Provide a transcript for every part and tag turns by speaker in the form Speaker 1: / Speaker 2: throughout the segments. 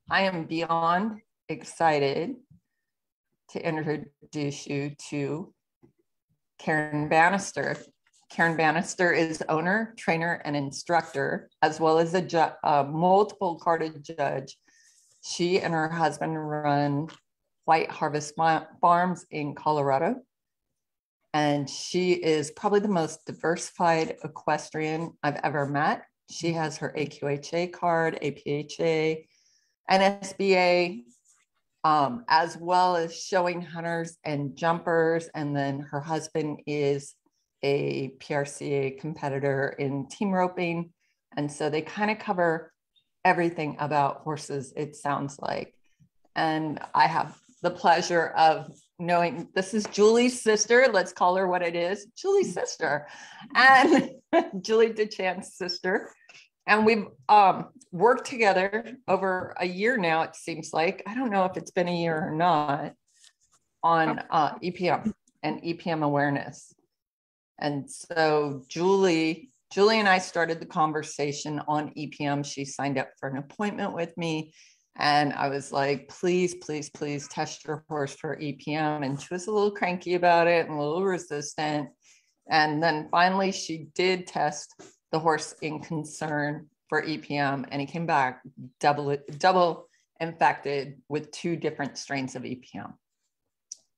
Speaker 1: I am beyond excited to introduce you to Karen Banister. Karen Banister is owner, trainer, and instructor, as well as a multiple carded judge. She and her husband run White Harvest Farms in Colorado. And she is probably the most diversified equestrian I've ever met. She has her AQHA card, APHA, NSBA, as well as showing hunters and jumpers. And then her husband is a PRCA competitor in team roping. And so they kind of cover everything about horses, it sounds like. And I have the pleasure of knowing this is Julie's sister. Let's call her what it is, Julie's sister, and Julie DeChan's sister. And we've worked together over a year now, it seems like. I don't know if it's been a year or not, on EPM and EPM awareness. And so Julie and I started the conversation on EPM. She signed up for an appointment with me. And I was like, please, please, please test your horse for EPM. And she was a little cranky about it and a little resistant. And then finally, she did test the horse in concern for EPM. And he came back double infected with 2 different strains of EPM,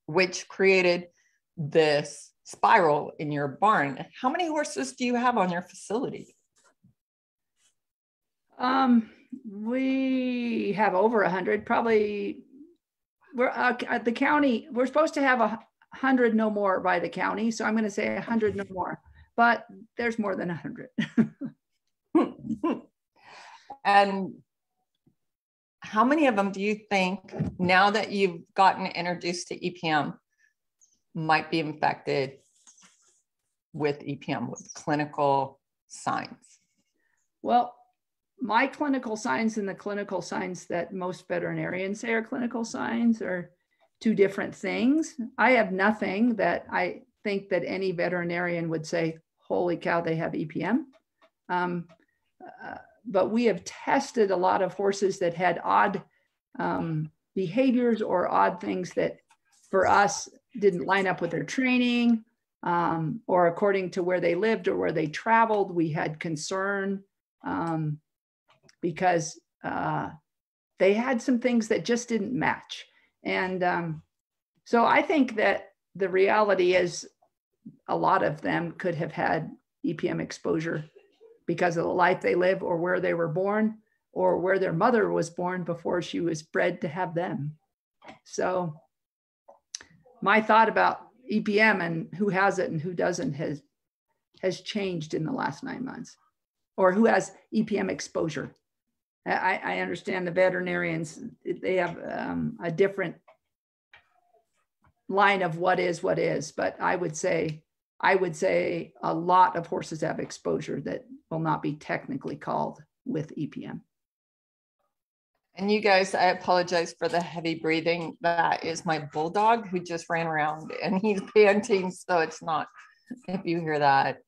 Speaker 1: which created this spiral in your barn. How many horses do you have on your facility?
Speaker 2: We have over 100, probably. We're at the county. We're supposed to have 100 no more by the county. So I'm going to say 100 no more, but there's more than 100.
Speaker 1: And how many of them do you think, now that you've gotten introduced to EPM, might be infected with EPM, with clinical signs?
Speaker 2: Well, my clinical signs and the clinical signs that most veterinarians say are clinical signs are 2 different things. I have nothing that I think that any veterinarian would say, holy cow, they have EPM. But we have tested a lot of horses that had odd behaviors or odd things that for us didn't line up with their training, or according to where they lived or where they traveled. We had concern because they had some things that just didn't match. And so I think that the reality is a lot of them could have had EPM exposure because of the life they live, or where they were born, or where their mother was born before she was bred to have them. So my thought about EPM and who has it and who doesn't has changed in the last 9 months, or who has EPM exposure. I understand the veterinarians, they have a different line of what is, but I would say a lot of horses have exposure that will not be technically called with EPM.
Speaker 1: And you guys, I apologize for the heavy breathing. That is my bulldog who just ran around and he's panting. So it's not, if you hear that,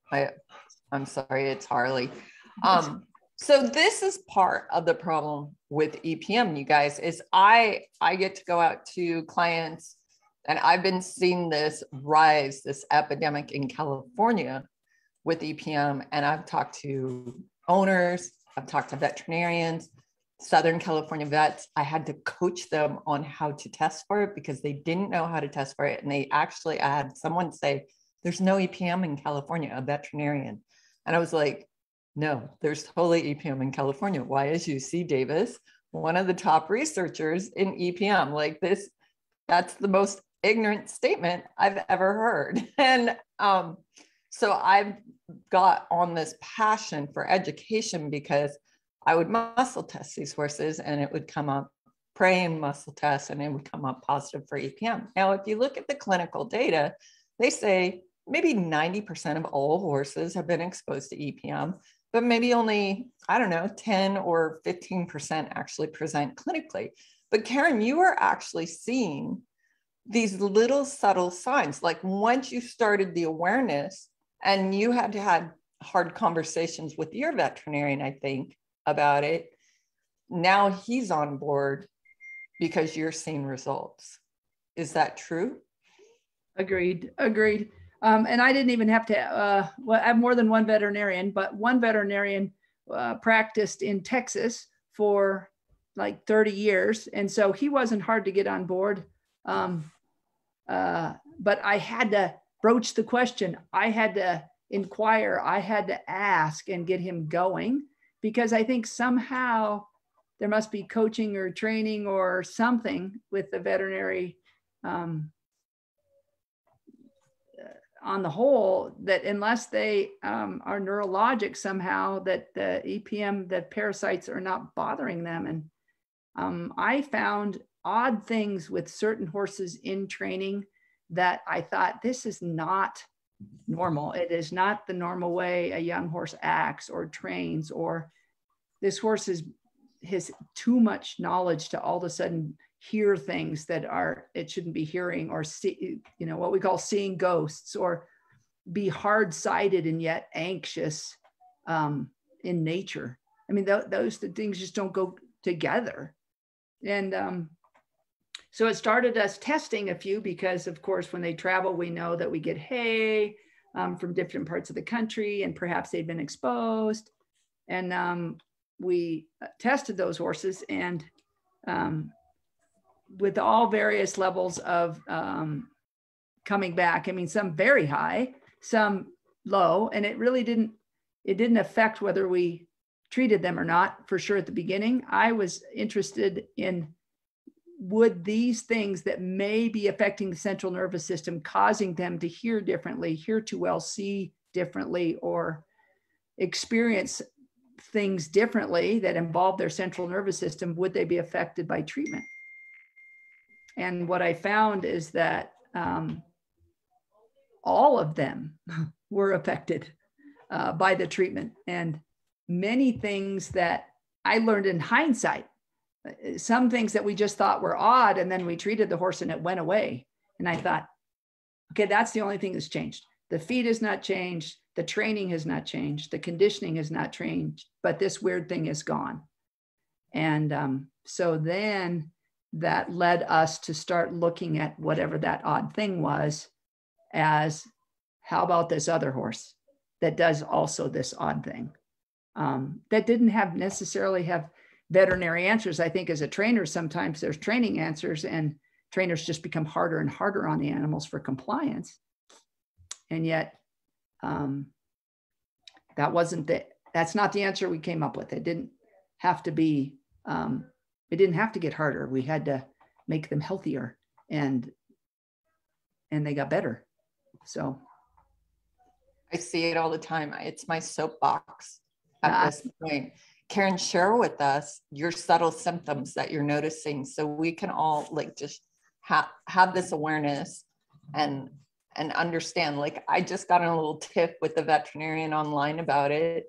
Speaker 1: I'm sorry, it's Harley. So this is part of the problem with EPM, you guys, is I get to go out to clients, and I've been seeing this rise, this epidemic in California with EPM. And I've talked to owners, I've talked to veterinarians, Southern California vets. I had to coach them on how to test for it because they didn't know how to test for it. And I had someone say, there's no EPM in California, a veterinarian. And I was like, no, there's totally EPM in California. Why is UC Davis one of the top researchers in EPM? Like this, that's the most ignorant statement I've ever heard. And so I've got on this passion for education because I would muscle test these horses and it would come up praying muscle test and it would come up positive for EPM. Now, if you look at the clinical data, they say maybe 90% of all horses have been exposed to EPM, but maybe only, 10 or 15% actually present clinically. But Karen, you are actually seeing these little subtle signs. Like once you started the awareness and you had hard conversations with your veterinarian, I think, about it, now he's on board because you're seeing results. Is that true?
Speaker 2: Agreed. And I didn't even have to, well, I have more than one veterinarian, but one veterinarian practiced in Texas for like 30 years. And so he wasn't hard to get on board. But I had to broach the question. I had to inquire. I had to ask and get him going, because I think somehow there must be coaching or training or something with the veterinary on the whole, that unless they are neurologic somehow, that the EPM, the parasites are not bothering them. And I found odd things with certain horses in training that I thought, this is not normal. It is not the normal way a young horse acts or trains, or this horse has too much knowledge to all of a sudden hear things that it shouldn't be hearing, or see, what we call seeing ghosts, or be hard-sided and yet anxious in nature. I mean, those things just don't go together. And so it started us testing a few, because of course, when they travel, we know that we get hay from different parts of the country, and perhaps they've been exposed. And we tested those horses, and with all various levels of coming back. I mean, some very high, some low, and it really didn't affect whether we treated them or not, for sure at the beginning. I was interested in, would these things that may be affecting the central nervous system, causing them to hear differently, hear too well, see differently, or experience things differently that involve their central nervous system, would they be affected by treatment? And what I found is that all of them were affected by the treatment. And many things that I learned in hindsight, some things that we just thought were odd, and then we treated the horse and it went away. And I thought, okay, that's the only thing that's changed. The feed has not changed. The training has not changed. The conditioning has not changed, but this weird thing is gone. And so then that led us to start looking at whatever that odd thing was as, how about this other horse that does also this odd thing? That didn't necessarily have veterinary answers. I think as a trainer, sometimes there's training answers, and trainers just become harder and harder on the animals for compliance. And yet that's not the answer we came up with. It didn't have to be, it didn't have to get harder. We had to make them healthier, and they got better. So
Speaker 1: I see it all the time. It's my soapbox at this point. Karen, share with us your subtle symptoms that you're noticing, so we can all like just have this awareness and understand. Like, I just got in a little tiff with the veterinarian online about it.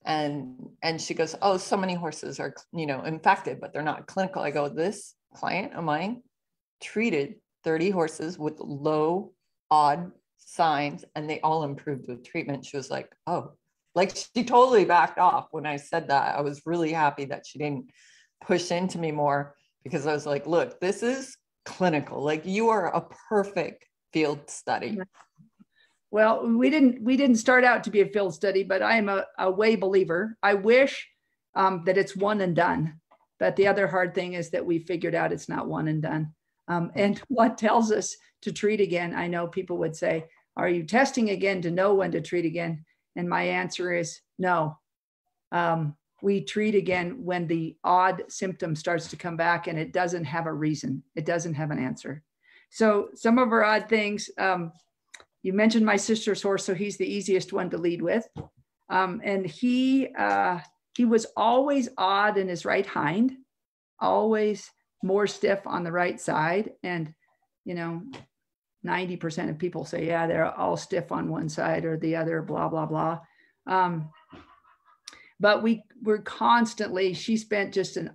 Speaker 1: And she goes, oh, so many horses are, infected, but they're not clinical. I go, this client of mine treated 30 horses with low, odd signs, and they all improved with treatment. She was like, oh, like she totally backed off when I said that. I was really happy that she didn't push into me more, because I was like, look, this is clinical. Like, you are a perfect field study.
Speaker 2: Well, we didn't start out to be a field study, but I am a way believer. I wish that it's one and done. But the other hard thing is that we figured out it's not one and done. And what tells us to treat again? I know people would say, are you testing again to know when to treat again? And my answer is no. We treat again when the odd symptom starts to come back and it doesn't have a reason. It doesn't have an answer. So some of our odd things, you mentioned my sister's horse, so he's the easiest one to lead with. And he was always odd in his right hind, always more stiff on the right side. And, 90% of people say, yeah, they're all stiff on one side or the other, blah, blah, blah. But we were constantly, she spent just a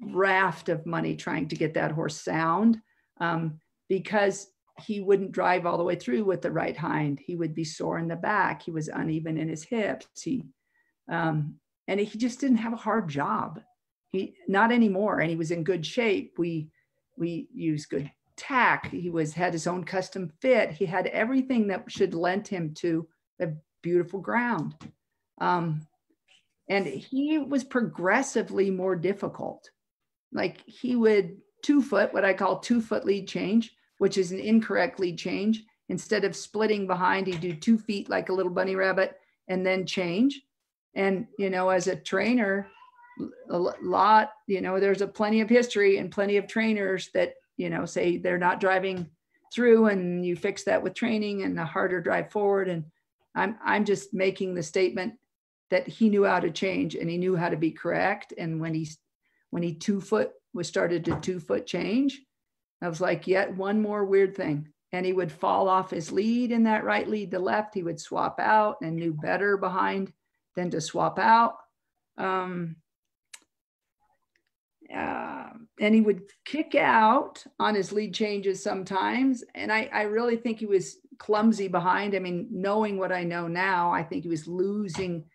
Speaker 2: raft of money trying to get that horse sound, because he wouldn't drive all the way through with the right hind. He would be sore in the back. He was uneven in his hips. And he just didn't have a hard job. He not anymore, and he was in good shape. We used good tack. He had his own custom fit. He had everything that should lend him to a beautiful ground. And he was progressively more difficult. Like he would 2 foot, what I call 2 foot lead change, which is an incorrect lead change. Instead of splitting behind, he'd do 2 feet like a little bunny rabbit and then change. And, as a trainer, a lot, there's plenty of history and plenty of trainers that, say they're not driving through, and you fix that with training and a harder drive forward. And I'm just making the statement that he knew how to change and he knew how to be correct. And when he 2 foot started to 2 foot change, I was like, yet one more weird thing. And he would fall off his lead in that right lead to left. He would swap out and knew better behind than to swap out. And he would kick out on his lead changes sometimes. And I really think he was clumsy behind. I mean, knowing what I know now, I think he was losing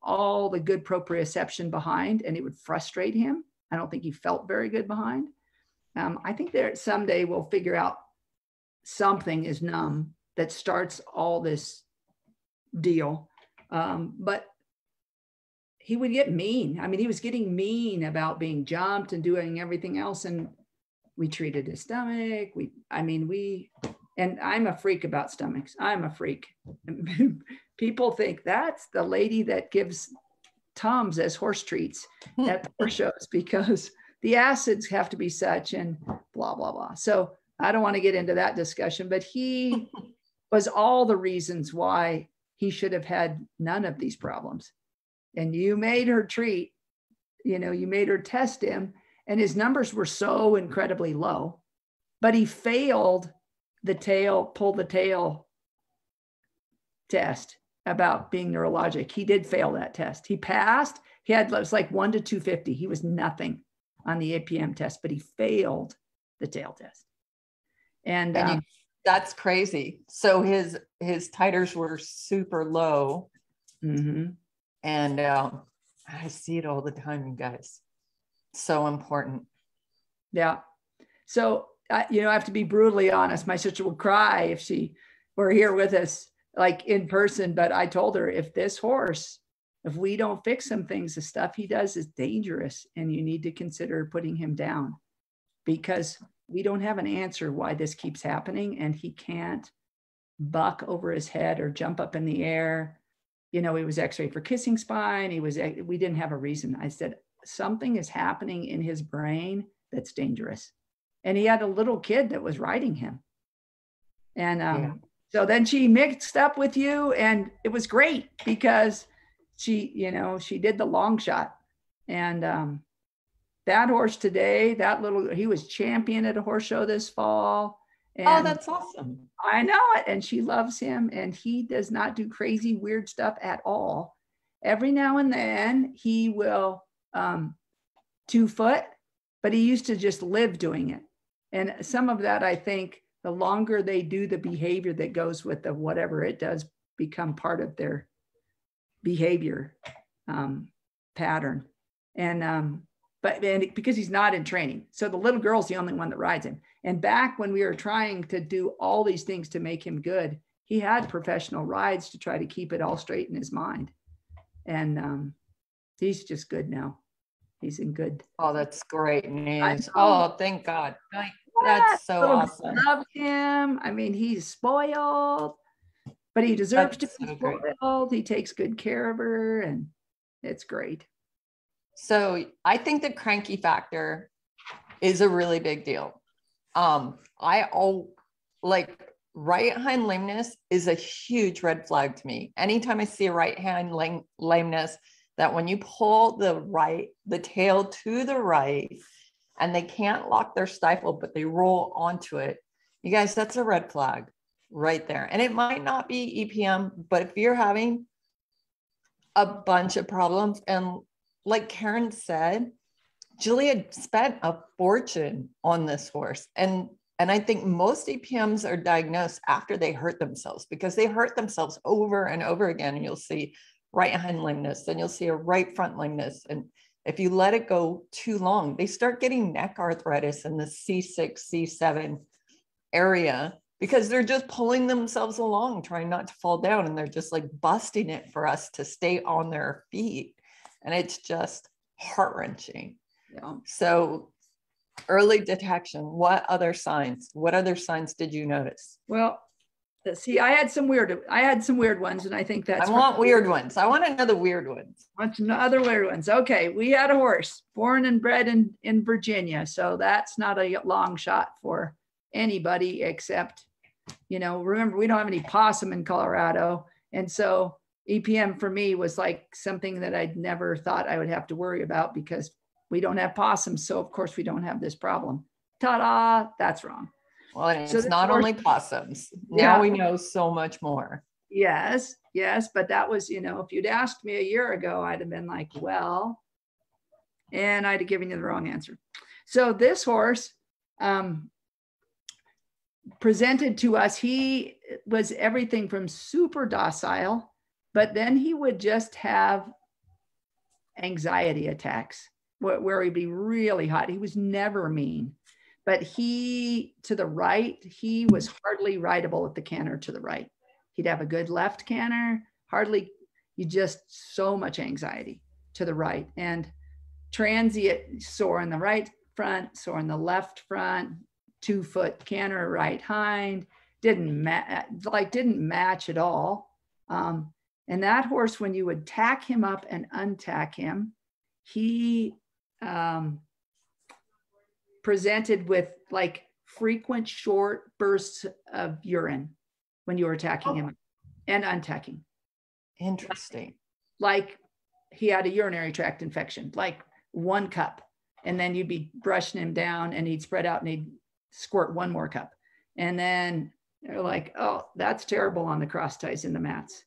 Speaker 2: all the good proprioception behind, and it would frustrate him. I don't think he felt very good behind. I think that someday we'll figure out something is numb that starts all this deal. But he would get mean. I mean, he was getting mean about being jumped and doing everything else. And we treated his stomach. And I'm a freak about stomachs. I'm a freak. People think that's the lady that gives Tums as horse treats at horse shows because the acids have to be such and blah, blah, blah. So I don't want to get into that discussion, but he was all the reasons why he should have had none of these problems. And you made her treat, you made her test him, and his numbers were so incredibly low, but he failed pull the tail test about being neurologic. He did fail that test. He passed. It was like 1 to 250. He was nothing on the EPM test, but he failed the tail test. And
Speaker 1: that's crazy. So his titers were super low.
Speaker 2: Mm-hmm.
Speaker 1: And I see it all the time, you guys. So important.
Speaker 2: Yeah. So, I have to be brutally honest. My sister would cry if she were here with us, like in person. But I told her, if we don't fix some things, the stuff he does is dangerous. And you need to consider putting him down because we don't have an answer why this keeps happening. And he can't buck over his head or jump up in the air. He was x-rayed for kissing spine. We didn't have a reason. I said, something is happening in his brain that's dangerous. And he had a little kid that was riding him. And so then she mixed up with you, and it was great because she did the long shot. And that horse today, he was champion at a horse show this fall. And
Speaker 1: that's awesome.
Speaker 2: I know it. And she loves him, and he does not do crazy, weird stuff at all. Every now and then he will 2 foot, but he used to just live doing it. And some of that, I think, the longer they do the behavior that goes with the whatever it does become part of their behavior pattern. And because he's not in training. So the little girl's the only one that rides him. And back when we were trying to do all these things to make him good, he had professional rides to try to keep it all straight in his mind. And he's just good now. He's in good.
Speaker 1: Oh, that's great news. Oh, thank God. That's so awesome.
Speaker 2: I love him. I mean, he's spoiled, but he deserves to be spoiled. He takes good care of her, and it's great.
Speaker 1: So I think the cranky factor is a really big deal. Right hind lameness is a huge red flag to me. Anytime I see a right hand lameness, that when you pull the tail to the right and they can't lock their stifle, but they roll onto it, you guys, that's a red flag right there. And it might not be EPM, but if you're having a bunch of problems, and like Karen said, Julia spent a fortune on this horse. And I think most EPMs are diagnosed after they hurt themselves, because they hurt themselves over and over again. And you'll see right hind lameness, then you'll see a right front lameness. And if you let it go too long, they start getting neck arthritis in the C6, C7 area because they're just pulling themselves along, trying not to fall down. And they're just like busting it for us to stay on their feet. And it's just heart-wrenching.
Speaker 2: Yeah.
Speaker 1: So early detection, what other signs did you notice?
Speaker 2: Well, let's see, I had some weird ones, and I think that's.
Speaker 1: I want weird ones. I want to know the weird ones.
Speaker 2: Want to know other weird ones. Okay, we had a horse born and bred in Virginia, so that's not a long shot for anybody except, remember, we don't have any possum in Colorado, and so EPM for me was like something that I'd never thought I would have to worry about because we don't have possums, so of course we don't have this problem. Ta-da! That's wrong.
Speaker 1: Well, and it's not only possums. Now we know so much more.
Speaker 2: Yes, but that was, if you'd asked me a year ago, I'd have been like, well, and I'd have given you the wrong answer. So this horse presented to us, he was everything from super docile, but then he would just have anxiety attacks where he'd be really hot. He was never mean. But to the right, he was hardly rideable at the canter to the right. He'd have a good left canter, so much anxiety to the right. And transient sore in the right front, sore in the left front, 2 foot canter, right hind, didn't match at all. And that horse, when you would tack him up and untack him, he presented with like frequent short bursts of urine when you were attacking him and untacking.
Speaker 1: Interesting.
Speaker 2: Like he had a urinary tract infection, like 1 cup, and then you'd be brushing him down and he'd spread out and he'd squirt 1 more cup. And then they're like, oh, that's terrible on the cross ties in the mats.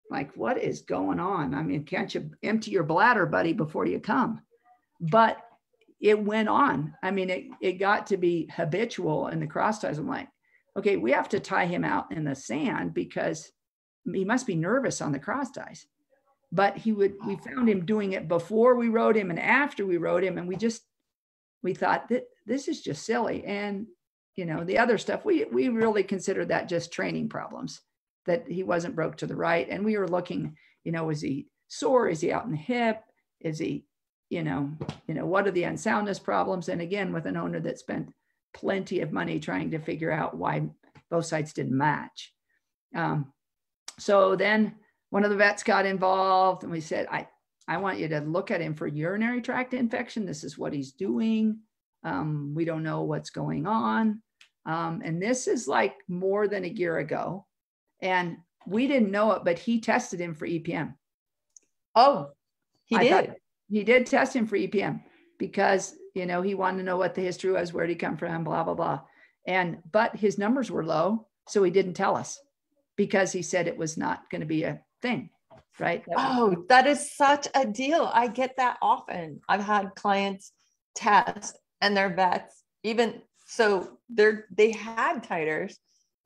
Speaker 2: Like, what is going on? I mean, can't you empty your bladder, buddy, before you come? But it went on. I mean, it got to be habitual in the cross ties. I'm like, okay, we have to tie him out in the sand because he must be nervous on the cross ties. But we found him doing it before we rode him and after we rode him. And we thought that this is just silly. And, the other stuff, we really considered that just training problems, that he wasn't broke to the right. And we were looking, is he sore? Is he out in the hip? Is he, what are the unsoundness problems? And again, with an owner that spent plenty of money trying to figure out why both sides didn't match. So then one of the vets got involved and we said, I want you to look at him for urinary tract infection. This is what he's doing. We don't know what's going on. And this is like more than a year ago. And we didn't know it, but he tested him for EPM.
Speaker 1: Oh, he did.
Speaker 2: He did test him for EPM because, he wanted to know what the history was, where did he come from, blah, blah, blah. But his numbers were low. So he didn't tell us because he said it was not going to be a thing. Right.
Speaker 1: That is such a deal. I get that often. I've had clients test and their vets, even so they had titers,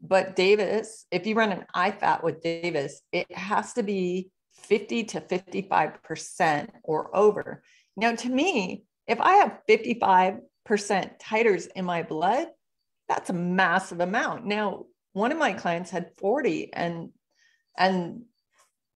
Speaker 1: but Davis, if you run an IFAT with Davis, it has to be 50 to 55% or over. Now, to me, if I have 55% titers in my blood, that's a massive amount. Now, one of my clients had 40 and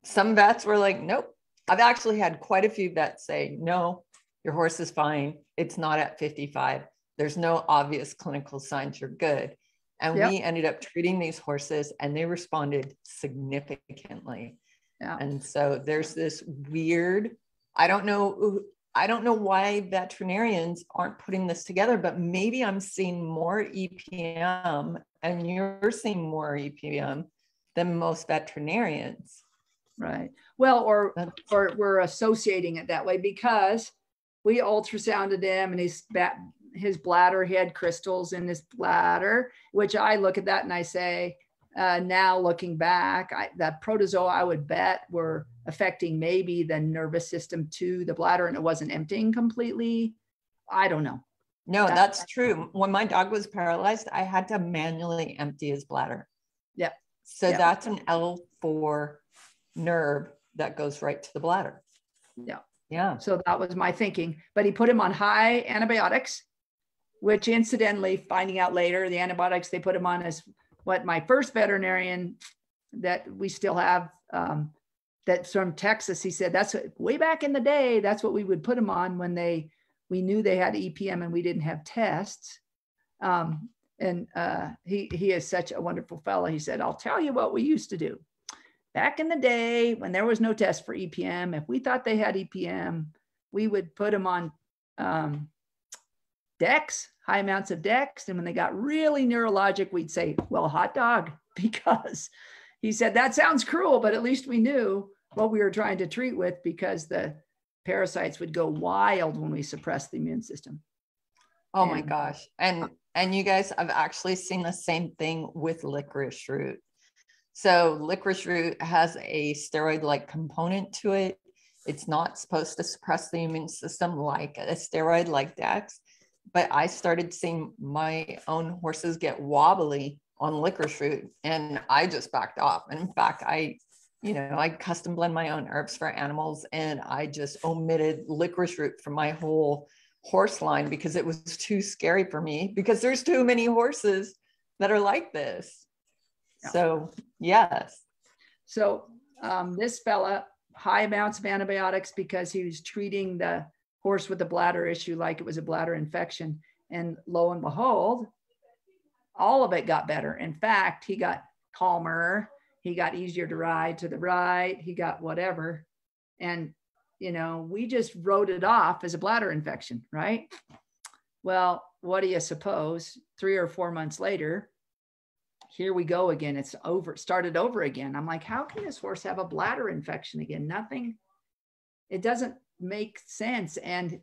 Speaker 1: some vets were like, nope. I've actually had quite a few vets say, no, your horse is fine. It's not at 55. There's no obvious clinical signs. You're good. And we ended up treating these horses and they responded significantly. Yeah. And so there's this weird, I don't know why veterinarians aren't putting this together, but maybe I'm seeing more EPM and you're seeing more EPM than most veterinarians.
Speaker 2: Right. Well, or we're associating it that way because we ultrasounded him and his bladder, he had crystals in his bladder, which I look at that and I say, now looking back, that protozoa, I would bet, were affecting maybe the nervous system to the bladder and it wasn't emptying completely. I don't know.
Speaker 1: No, that's true. When my dog was paralyzed, I had to manually empty his bladder.
Speaker 2: Yeah.
Speaker 1: So that's an L4 nerve that goes right to the bladder.
Speaker 2: Yeah.
Speaker 1: Yeah.
Speaker 2: So that was my thinking. But he put him on high antibiotics, which incidentally, finding out later, the antibiotics they put him on is what my first veterinarian that we still have, that's from Texas, he said, that's way back in the day, that's what we would put him on when we knew they had EPM and we didn't have tests. He is such a wonderful fellow. He said, I'll tell you what we used to do. Back in the day, when there was no test for EPM, if we thought they had EPM, we would put them on Dex, high amounts of Dex. And when they got really neurologic, we'd say, well, hot dog, because he said, that sounds cruel, but at least we knew what we were trying to treat with, because the parasites would go wild when we suppressed the immune system.
Speaker 1: Oh my gosh. And you guys, I've actually seen the same thing with licorice root. So licorice root has a steroid-like component to it. It's not supposed to suppress the immune system like a steroid like Dex, but I started seeing my own horses get wobbly on licorice root, and I just backed off. And in fact, I custom blend my own herbs for animals, and I just omitted licorice root from my whole horse line because it was too scary for me, because there's too many horses that are like this. Yeah. So yes. So
Speaker 2: this fella, high amounts of antibiotics because he was treating the horse with a bladder issue like it was a bladder infection. And lo and behold, all of it got better. In fact, he got calmer. He got easier to ride to the right. He got whatever. And, we just wrote it off as a bladder infection, right? Well, what do you suppose? 3 or 4 months later, here we go again. It's over, started over again. I'm like, how can this horse have a bladder infection again? Nothing. It doesn't make sense. And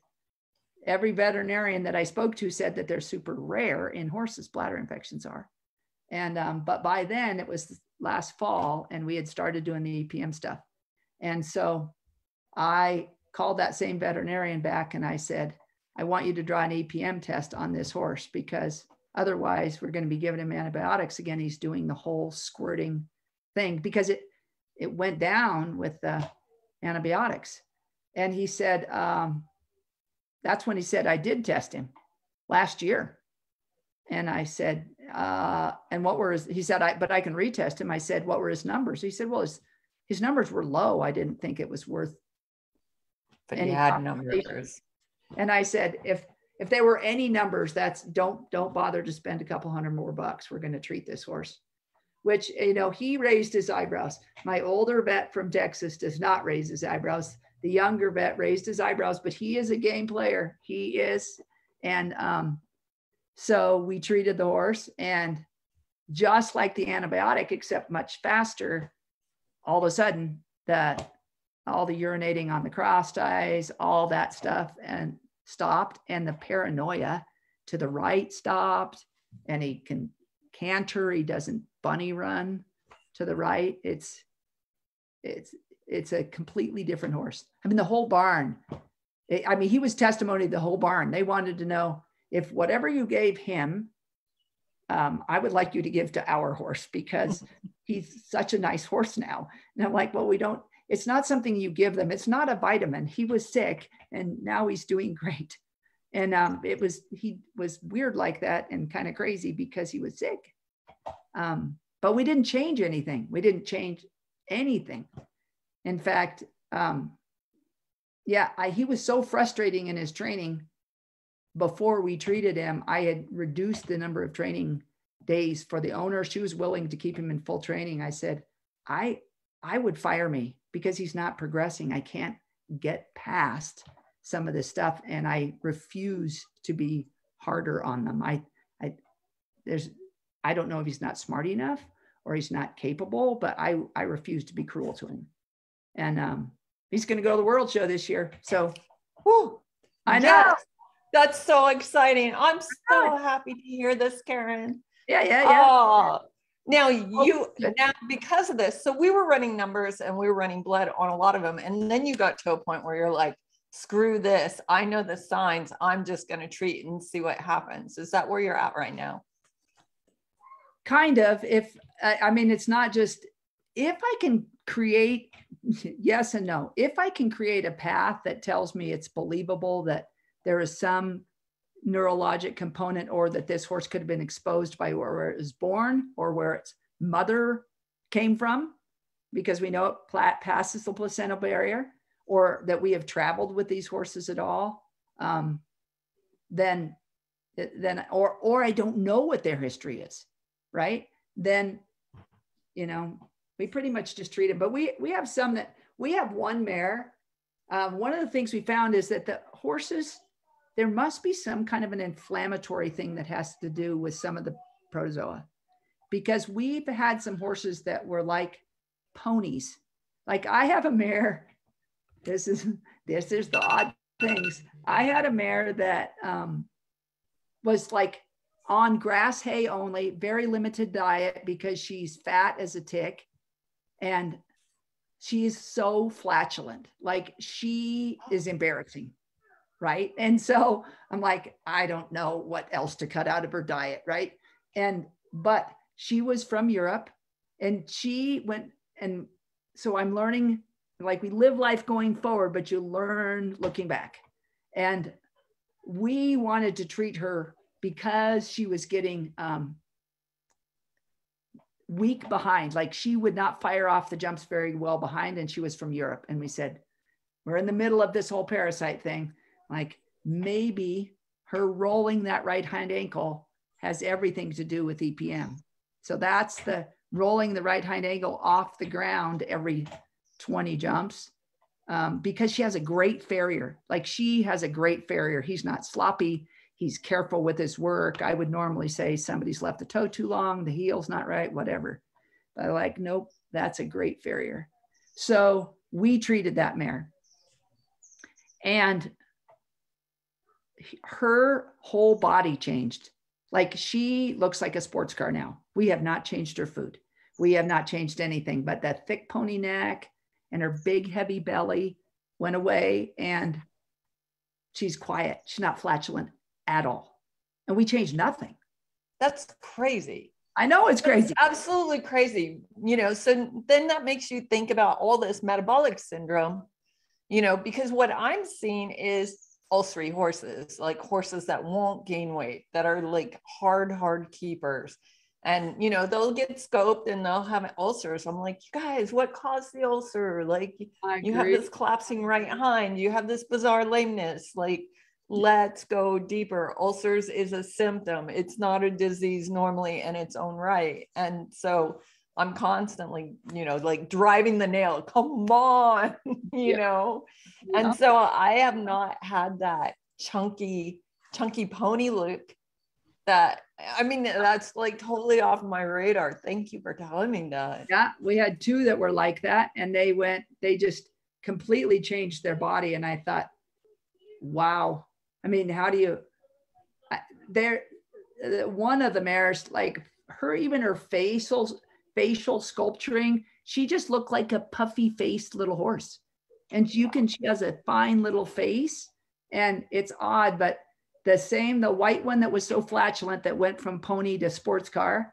Speaker 2: every veterinarian that I spoke to said that they're super rare in horses, bladder infections are. And, but by then it was last fall and we had started doing the EPM stuff. And so I called that same veterinarian back and I said, I want you to draw an EPM test on this horse, because otherwise we're going to be giving him antibiotics again. He's doing the whole squirting thing because it went down with the antibiotics. And he said, that's when he said, I did test him last year. And I said, and what were he said, but I can retest him. I said, what were his numbers? He said, well, his numbers were low. I didn't think it was worth.
Speaker 1: But he had numbers.
Speaker 2: And I said, if there were any numbers, that's don't bother to spend a couple $100 more. We're going to treat this horse, which, he raised his eyebrows. My older vet from Texas does not raise his eyebrows. The younger vet raised his eyebrows, but he is a game player. He is. And so we treated the horse, and just like the antibiotic, except much faster, all of a sudden all the urinating on the cross ties, all that stuff, and stopped, and the paranoia to the right stopped, and he can canter. He doesn't bunny run to the right. It's a completely different horse. I mean, the whole barn. He was testimony to the whole barn. They wanted to know if whatever you gave him, I would like you to give to our horse, because he's such a nice horse now. And I'm like, well, it's not something you give them. It's not a vitamin. He was sick and now he's doing great. And he was weird like that and kind of crazy because he was sick. But we didn't change anything. In fact, he was so frustrating in his training. Before we treated him, I had reduced the number of training days for the owner. She was willing to keep him in full training. I said, I would fire me because he's not progressing. I can't get past some of this stuff. And I refuse to be harder on them. I don't know if he's not smart enough or he's not capable, but I refuse to be cruel to him. And he's going to go to the World Show this year. So I know.
Speaker 1: Yes, that's so exciting. I'm so happy to hear this, Karen.
Speaker 2: Yeah.
Speaker 1: Oh, now because of this, so we were running numbers and we were running blood on a lot of them. And then you got to a point where you're like, screw this. I know the signs. I'm just going to treat and see what happens. Is that where you're at right now?
Speaker 2: Kind of. It's not just if I can create, yes and no, if I can create a path that tells me it's believable that there is some neurologic component, or that this horse could have been exposed by where it was born or where its mother came from, because we know it passes the placental barrier, or that we have traveled with these horses at all, then or I don't know what their history is, right? Then, you know, we pretty much just treat them. But we have some that, we have one mare. One of the things we found is that the horses, there must be some kind of an inflammatory thing that has to do with some of the protozoa, because we've had some horses that were like ponies. Like I have a mare. This is the odd things. I had a mare that was like on grass hay only, very limited diet, because she's fat as a tick. And she's so flatulent. Like she is embarrassing. Right. And so I'm like, I don't know what else to cut out of her diet. Right. But she was from Europe, and she went. And so I'm learning, like, we live life going forward, but you learn looking back. And we wanted to treat her because she was getting weak behind. Like she would not fire off the jumps very well behind. And she was from Europe. And we said, we're in the middle of this whole parasite thing. Like maybe her rolling that right hind ankle has everything to do with EPM. So that's the rolling the right hind ankle off the ground every 20 jumps, because she has a great farrier. Like she has a great farrier. He's not sloppy. He's careful with his work. I would normally say somebody's left the toe too long, the heel's not right, whatever. But I'm like, nope, that's a great farrier. So we treated that mare. And her whole body changed. Like she looks like a sports car now. We have not changed her food. We have not changed anything, but that thick pony neck and her big heavy belly went away, and she's quiet. She's not flatulent at all. And we changed nothing.
Speaker 1: That's crazy.
Speaker 2: I know it's crazy.
Speaker 1: That's absolutely crazy. You know, so then that makes you think about all this metabolic syndrome, you know, because what I'm seeing is ulcery horses, like horses that won't gain weight, that are like hard keepers. And, you know, they'll get scoped and they'll have ulcers. I'm like, you guys, what caused the ulcer? Like you have this collapsing right hind, you have this bizarre lameness, like let's go deeper. Ulcers is a symptom. It's not a disease normally in its own right. And so I'm constantly, you know, like driving the nail, come on, you know? And so I have not had that chunky pony look that, I mean, that's like totally off my radar. Thank you for telling me that.
Speaker 2: Yeah, we had two that were like that, and they just completely changed their body. And I thought, wow. I mean, how do you, one of the mares, like even her facial sculpturing, she just looked like a puffy faced little horse. And she has a fine little face, and it's odd, but the white one that was so flatulent that went from pony to sports car,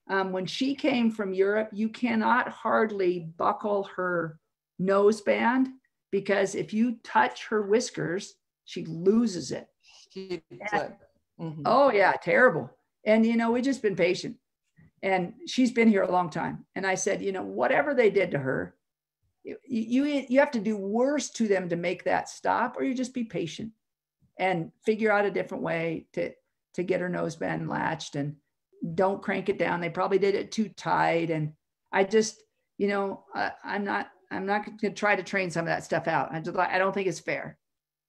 Speaker 2: when she came from Europe, you cannot hardly buckle her nose-band, because if you touch her whiskers, she loses it.
Speaker 1: Mm-hmm.
Speaker 2: Oh yeah, terrible. And, you know, we've just been patient. And she's been here a long time. And I said, you know, whatever they did to her, you have to do worse to them to make that stop, or you just be patient and figure out a different way to get her noseband latched, and don't crank it down. They probably did it too tight. And I just, you know, I'm not going to try to train some of that stuff out. I don't think it's fair,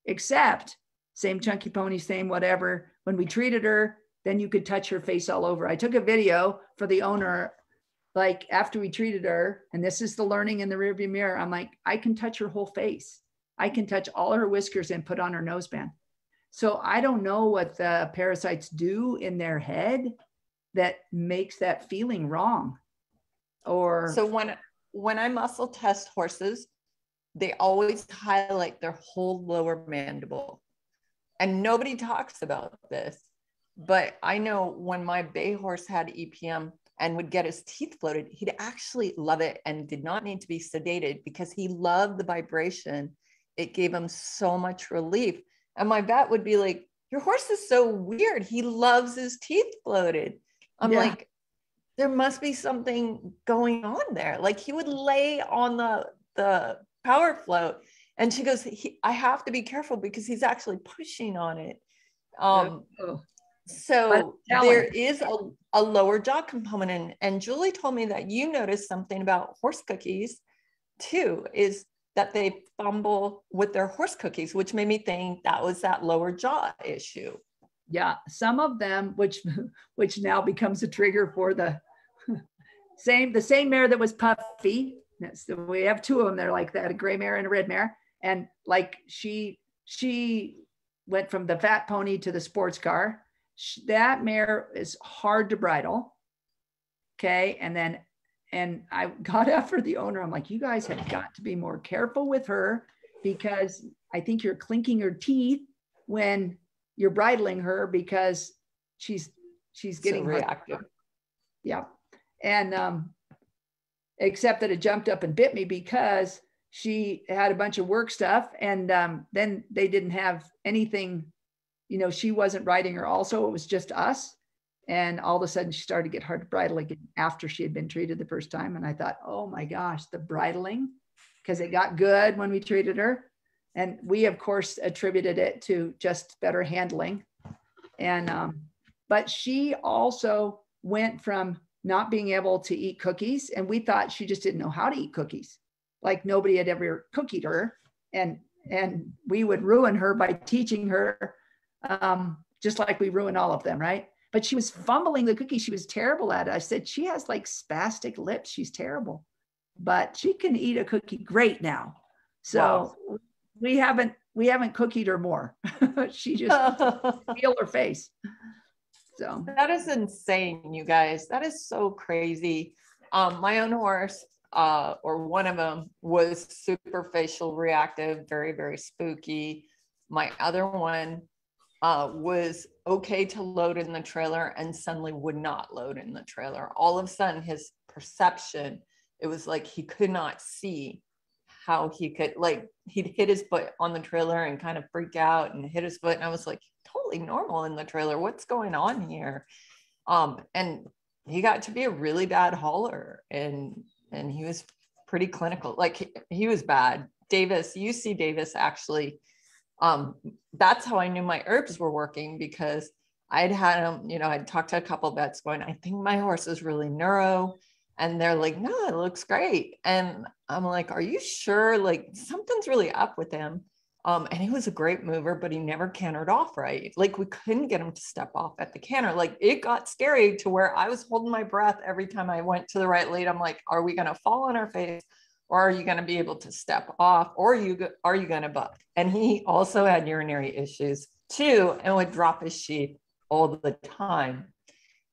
Speaker 2: except same chunky pony, same whatever. When we treated her, then you could touch her face all over. I took a video for the owner, like after we treated her, and this is the learning in the rearview mirror. I'm like, I can touch her whole face. I can touch all her whiskers and put on her noseband. So I don't know what the parasites do in their head that makes that feeling wrong. Or
Speaker 1: so when I muscle test horses, they always highlight their whole lower mandible. And nobody talks about this, but I know when my bay horse had EPM, and would get his teeth floated, he'd actually love it and did not need to be sedated because he loved the vibration. It gave him so much relief. And my vet would be like, your horse is so weird. He loves his teeth floated. I'm like, there must be something going on there. Like he would lay on the power float. And she goes, I have to be careful because he's actually pushing on it. So there is a lower jaw component. And Julie told me that you noticed something about horse cookies too, is that they fumble with their horse cookies, which made me think that was that lower jaw issue.
Speaker 2: Yeah, some of them, which now becomes a trigger for the same mare that was puffy. So we have two of them. They're like that, a gray mare and a red mare. And like she went from the fat pony to the sports car. That mare is hard to bridle. Okay. And I got after the owner. I'm like, you guys have got to be more careful with her because I think you're clinking her teeth when you're bridling her because she's getting
Speaker 1: so reactive.
Speaker 2: Yeah. And except that it jumped up and bit me because she had a bunch of work stuff. And then they didn't have anything, she wasn't riding her also. It was just us. And all of a sudden she started to get hard to bridle again after she had been treated the first time. And I thought, oh my gosh, the bridling, because it got good when we treated her. And we, of course, attributed it to just better handling. And, but she also went from not being able to eat cookies. And we thought she just didn't know how to eat cookies. Like nobody had ever cookied her. And we would ruin her by teaching her, just like we ruin all of them, right? But she was fumbling the cookie. She was terrible at it. I said, she has like spastic lips. She's terrible, but she can eat a cookie great now. So wow. we haven't cookied her more. She just feel her face. So
Speaker 1: that is insane, you guys. That is so crazy. My own horse, or one of them, was superficial reactive, very, very spooky. My other one was okay to load in the trailer and suddenly would not load in the trailer. All of a sudden, his perception, it was like he could not see how he could, like, he'd hit his foot on the trailer and kind of freak out and hit his foot. And I was like, totally normal in the trailer. What's going on here? And he got to be a really bad hauler, and he was pretty clinical. Like he was bad. Davis, UC Davis, actually, that's how I knew my herbs were working, because I'd had him, I'd talked to a couple of vets going, I think my horse is really neuro. And they're like, no, it looks great. And I'm like, are you sure? Like something's really up with him. And he was a great mover, but he never cantered off right. Like we couldn't get him to step off at the canter. Like it got scary to where I was holding my breath every time I went to the right lead. I'm like, are we going to fall on our face? Or are you going to be able to step off? Or are you going to buck? And he also had urinary issues too, and would drop his sheep all the time.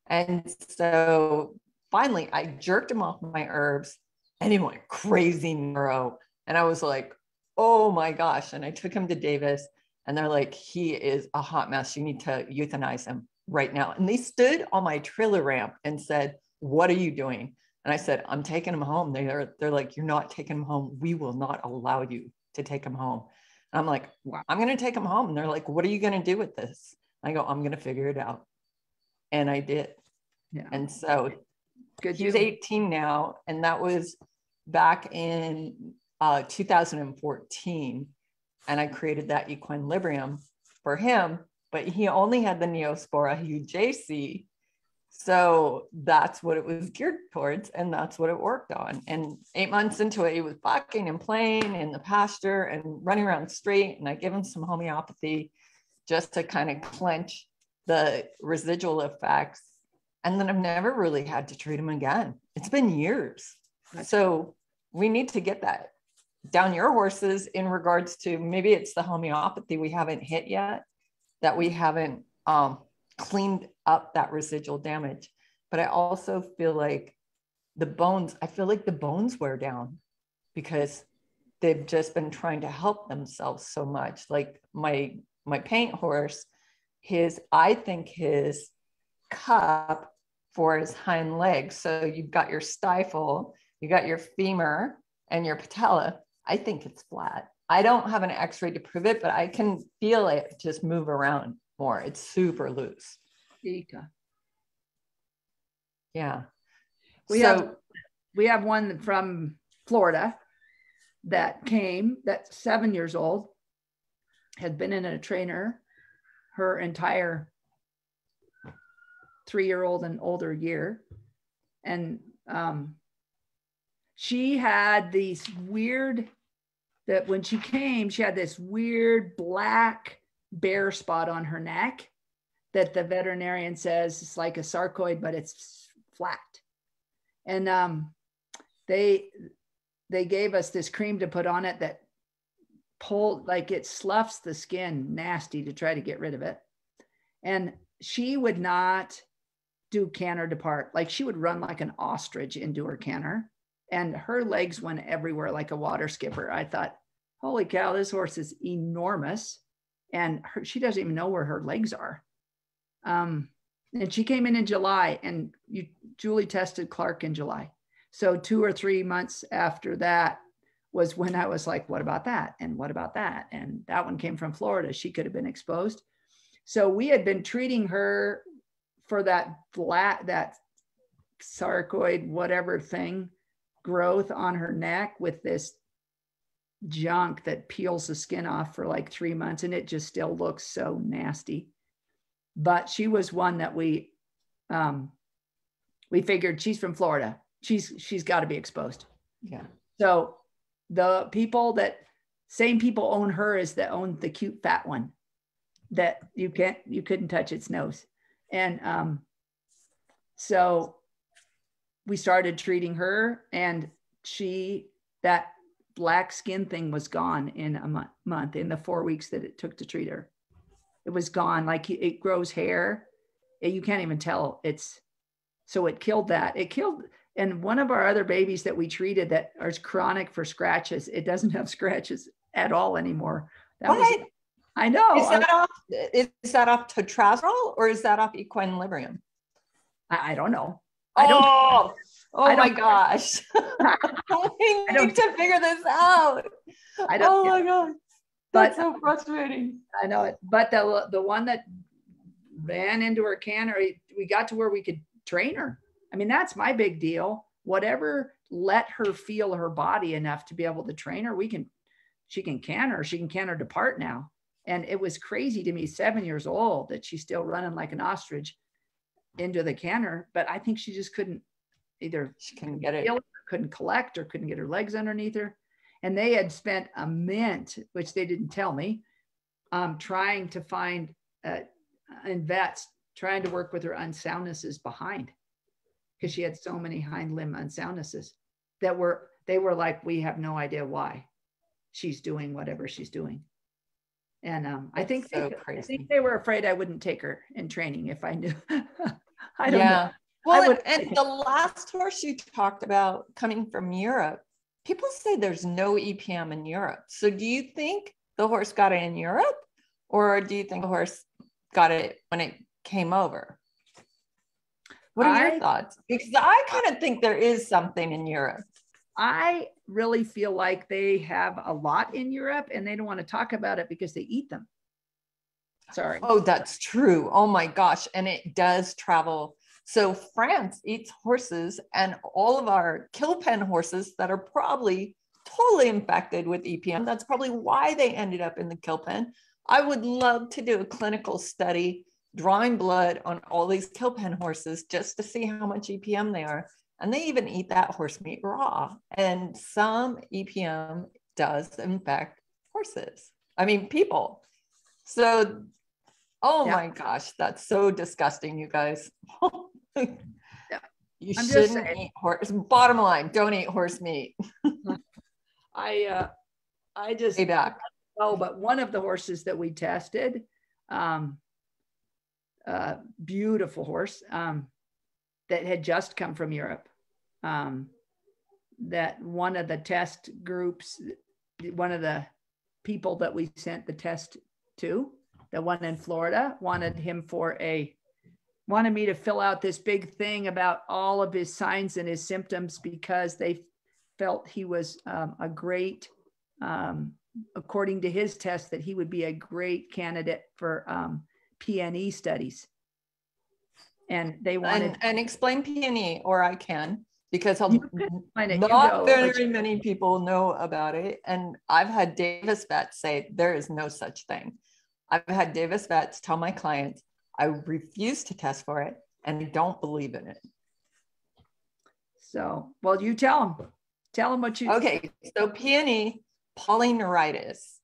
Speaker 1: And so finally I jerked him off my herbs and he went crazy neuro. And I was like, oh my gosh. And I took him to Davis, and they're like, he is a hot mess. You need to euthanize him right now. And they stood on my trailer ramp and said, what are you doing? And I said, I'm taking him home. They're like, you're not taking him home. We will not allow you to take him home. And I'm like, wow, I'm going to take him home. And they're like, what are you going to do with this? I go, I'm going to figure it out. And I did. Yeah. And so he's 18 now. And that was back in 2014. And I created that equilibrium for him, but he only had the Neospora UJC. So that's what it was geared towards, and that's what it worked on. And 8 months into it, he was bucking and playing in the pasture and running around the street. And I gave him some homeopathy just to kind of clench the residual effects. And then I've never really had to treat him again. It's been years. So we need to get that down your horses in regards to, maybe it's the homeopathy we haven't hit yet, that we haven't cleaned up that residual damage. But I also feel like the bones wear down because they've just been trying to help themselves so much. Like my paint horse, I think his cup for his hind legs. So you've got your stifle, you got your femur and your patella. I think it's flat. I don't have an x-ray to prove it, but I can feel it just move around more. It's super loose. Yeah.
Speaker 2: We have one from Florida that came, that's 7 years old, had been in a trainer her entire 3-year-old and older year. And she had these weird, that when she came, she had this weird black bare spot on her neck that the veterinarian says it's like a sarcoid, but it's flat. And they gave us this cream to put on it that pulled, like it sloughs the skin nasty to try to get rid of it. And she would not do canter depart. Like she would run like an ostrich into her canter, and her legs went everywhere like a water skipper. I thought, holy cow, this horse is enormous. And she doesn't even know where her legs are. And she came in July, and Julie tested Clark in July. So 2 or 3 months after that was when I was like, what about that? And what about that? And that one came from Florida. She could have been exposed. So we had been treating her for that sarcoid, whatever thing, growth on her neck with this junk that peels the skin off for like 3 months. And it just still looks so nasty. But she was one that we figured, she's from Florida. She's got to be exposed.
Speaker 1: Yeah.
Speaker 2: So the same people own her as that owned the cute fat one that you couldn't touch its nose. And so we started treating her, and that black skin thing was gone in a month, in the 4 weeks that it took to treat her. It was gone. Like it grows hair. You can't even tell. So it killed that. It killed, and one of our other babies that we treated that is chronic for scratches, it doesn't have scratches at all anymore. I know.
Speaker 1: Is that off tetracerol or is that off equilibrium?
Speaker 2: I don't know.
Speaker 1: Oh my gosh. I need to figure this out. Oh my God. That's so frustrating.
Speaker 2: I know it. But the one that ran into her canter, we got to where we could train her. I mean, that's my big deal. Whatever, let her feel her body enough to be able to train her. She can canter depart now. And it was crazy to me, 7 years old, that she's still running like an ostrich into the canter. But I think she just couldn't either.
Speaker 1: She couldn't get it.
Speaker 2: Couldn't collect, or couldn't get her legs underneath her. And they had spent a mint, which they didn't tell me, trying to find, in vets, trying to work with her unsoundnesses behind, because she had so many hind limb unsoundnesses they were like, we have no idea why she's doing whatever she's doing. And I think they were afraid I wouldn't take her in training if I knew. I don't know.
Speaker 1: Well, and the last horse you talked about coming from Europe, people say there's no EPM in Europe. So do you think the horse got it in Europe, or do you think the horse got it when it came over? What are your thoughts? Because I kind of think there is something in Europe.
Speaker 2: I really feel like they have a lot in Europe, and they don't want to talk about it because they eat them. Sorry.
Speaker 1: Oh, that's true. Oh my gosh. And it does travel. So France eats horses, and all of our kill pen horses that are probably totally infected with EPM. That's probably why they ended up in the kill pen. I would love to do a clinical study, drawing blood on all these kill pen horses just to see how much EPM they are. And they even eat that horse meat raw. And some EPM does infect horses. I mean, people. So, my gosh, that's so disgusting, you guys. You shouldn't eat horse. Bottom line, don't eat horse meat.
Speaker 2: I just
Speaker 1: stay back.
Speaker 2: Oh, but one of the horses that we tested, beautiful horse, that had just come from Europe. That one of the test groups, one of the people that we sent the test to, the one in Florida, wanted him for a wanted me to fill out this big thing about all of his signs and his symptoms because they felt he was a great, according to his test, that he would be a great candidate for PNE studies. And they wanted
Speaker 1: and explain PNE, or I can, because
Speaker 2: not
Speaker 1: very many people know about it. And I've had Davis vets say there is no such thing. I've had Davis vets tell my clients, I refuse to test for it and I don't believe in it.
Speaker 2: So, well, you tell them what you.
Speaker 1: Okay, so PNE, polyneuritis.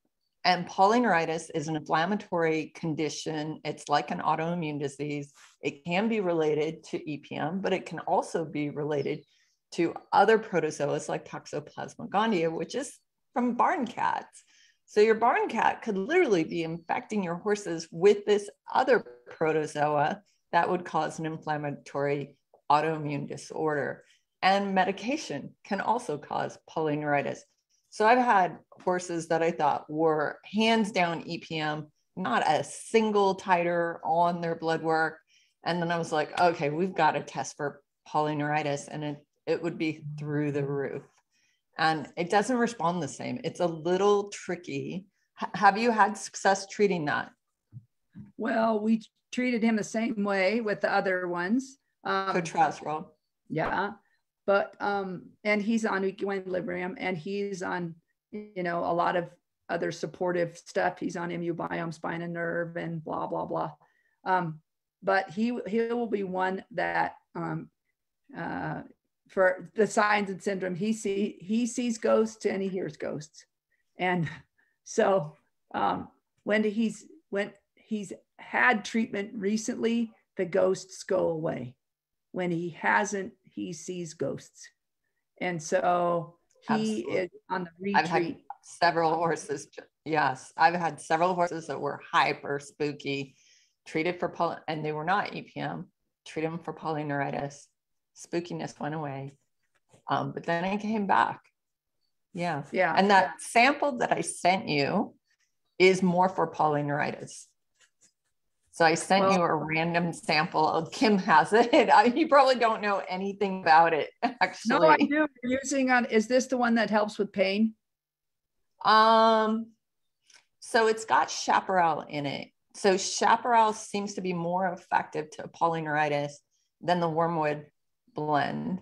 Speaker 1: And polyneuritis is an inflammatory condition. It's like an autoimmune disease. It can be related to EPM, but it can also be related to other protozoas like Toxoplasma gondii, which is from barn cats. So your barn cat could literally be infecting your horses with this other protozoa that would cause an inflammatory autoimmune disorder. And medication can also cause polyneuritis. So I've had horses that I thought were hands down EPM, not a single titer on their blood work. And then I was like, okay, we've got to test for polyneuritis, and it would be through the roof. And it doesn't respond the same. It's a little tricky. Have you had success treating that?
Speaker 2: Well, we treated him the same way with the other ones.
Speaker 1: Cotrazole.
Speaker 2: Yeah. But, and he's on equilibrium, and he's on, a lot of other supportive stuff. He's on immubiome, spine and nerve, and blah, blah, blah. But he will be one that, for the signs and syndrome, he sees ghosts and he hears ghosts. And so, when he's had treatment recently, the ghosts go away. When he hasn't, he sees ghosts. And so he is on the retreat.
Speaker 1: I've had several horses. Yes. I've had several horses that were hyper spooky, treated for and they were not EPM, treated them for polyneuritis. Spookiness went away. But then I came back. Yeah.
Speaker 2: Yeah.
Speaker 1: And that sample that I sent you is more for polyneuritis. So I sent you a random sample. Kim has it. You probably don't know anything about it, actually.
Speaker 2: No, I do. Is this the one that helps with pain?
Speaker 1: So it's got chaparral in it. So chaparral seems to be more effective to polyneuritis than the wormwood blend.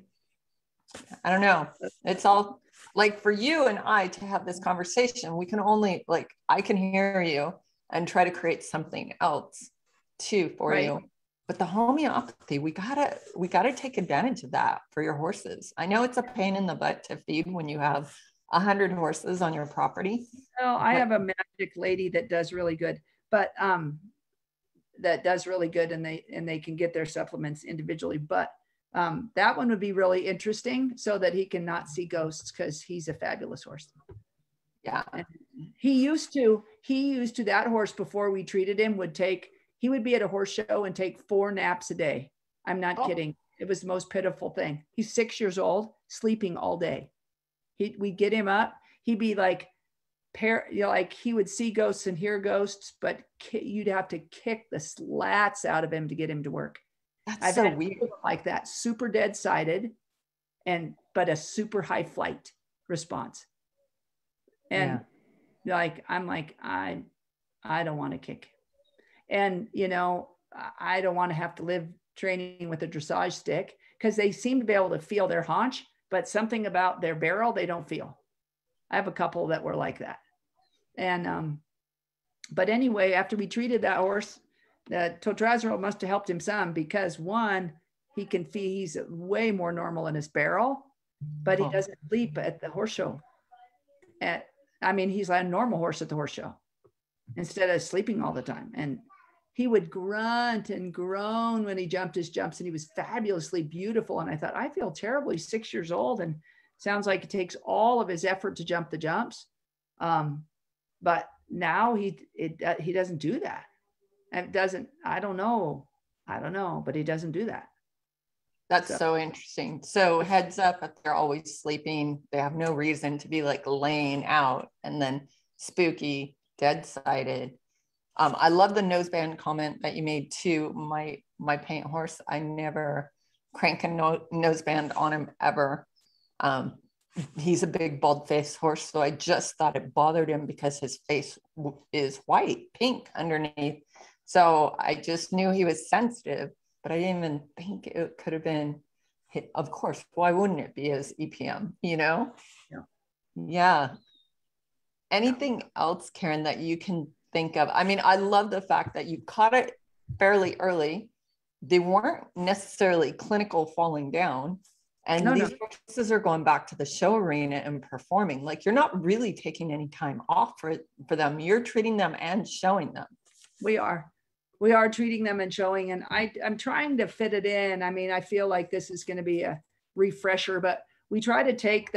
Speaker 1: I don't know. It's all like for you and I to have this conversation, we can only I can hear you and try to create something else too for you. But the homeopathy, we gotta take advantage of that for your horses. I know it's a pain in the butt to feed when you have 100 horses on your property.
Speaker 2: Well, I have a magic lady that does really good, but and they can get their supplements individually. But that one would be really interesting so that he can not see ghosts, because he's a fabulous horse.
Speaker 1: Yeah.
Speaker 2: And he used to that horse before we treated him he would be at a horse show and take 4 naps a day. I'm not kidding. It was the most pitiful thing. He's 6 years old, sleeping all day. We'd get him up. He'd be like, he would see ghosts and hear ghosts, but you'd have to kick the slats out of him to get him to work.
Speaker 1: That's so weird.
Speaker 2: Like that, super dead-sided, but a super high flight response. And I'm like, I don't want to kick. And, I don't want to have to live training with a dressage stick, because they seem to be able to feel their haunch, but something about their barrel, they don't feel. I have a couple that were like that. And, but anyway, after we treated that horse, the totrazolone must have helped him some, because one, he's way more normal in his barrel, but he doesn't sleep at the horse show. He's like a normal horse at the horse show instead of sleeping all the time. And he would grunt and groan when he jumped his jumps, and he was fabulously beautiful. And I thought, I feel terrible. He's 6 years old and sounds like it takes all of his effort to jump the jumps. But now he doesn't do that. And I don't know, but he doesn't do that.
Speaker 1: That's so interesting. So heads up, if they're always sleeping, they have no reason to be laying out, and then spooky, dead-sided. I love the noseband comment that you made too. My paint horse, I never crank a noseband on him ever. He's a big bald faced horse, so I just thought it bothered him because his face is white, pink underneath. So I just knew he was sensitive, but I didn't even think it could have been. Of course, why wouldn't it be as EPM? You know?
Speaker 2: Yeah.
Speaker 1: Yeah. Anything else, Karen, that you can think of? I mean, I love the fact that you caught it fairly early. They weren't necessarily clinical falling down. And these horses are going back to the show arena and performing. Like, you're not really taking any time off for them. You're treating them and showing them. We
Speaker 2: are treating them and showing, and I'm trying to fit it in. I mean, I feel like this is going to be a refresher, but we try to take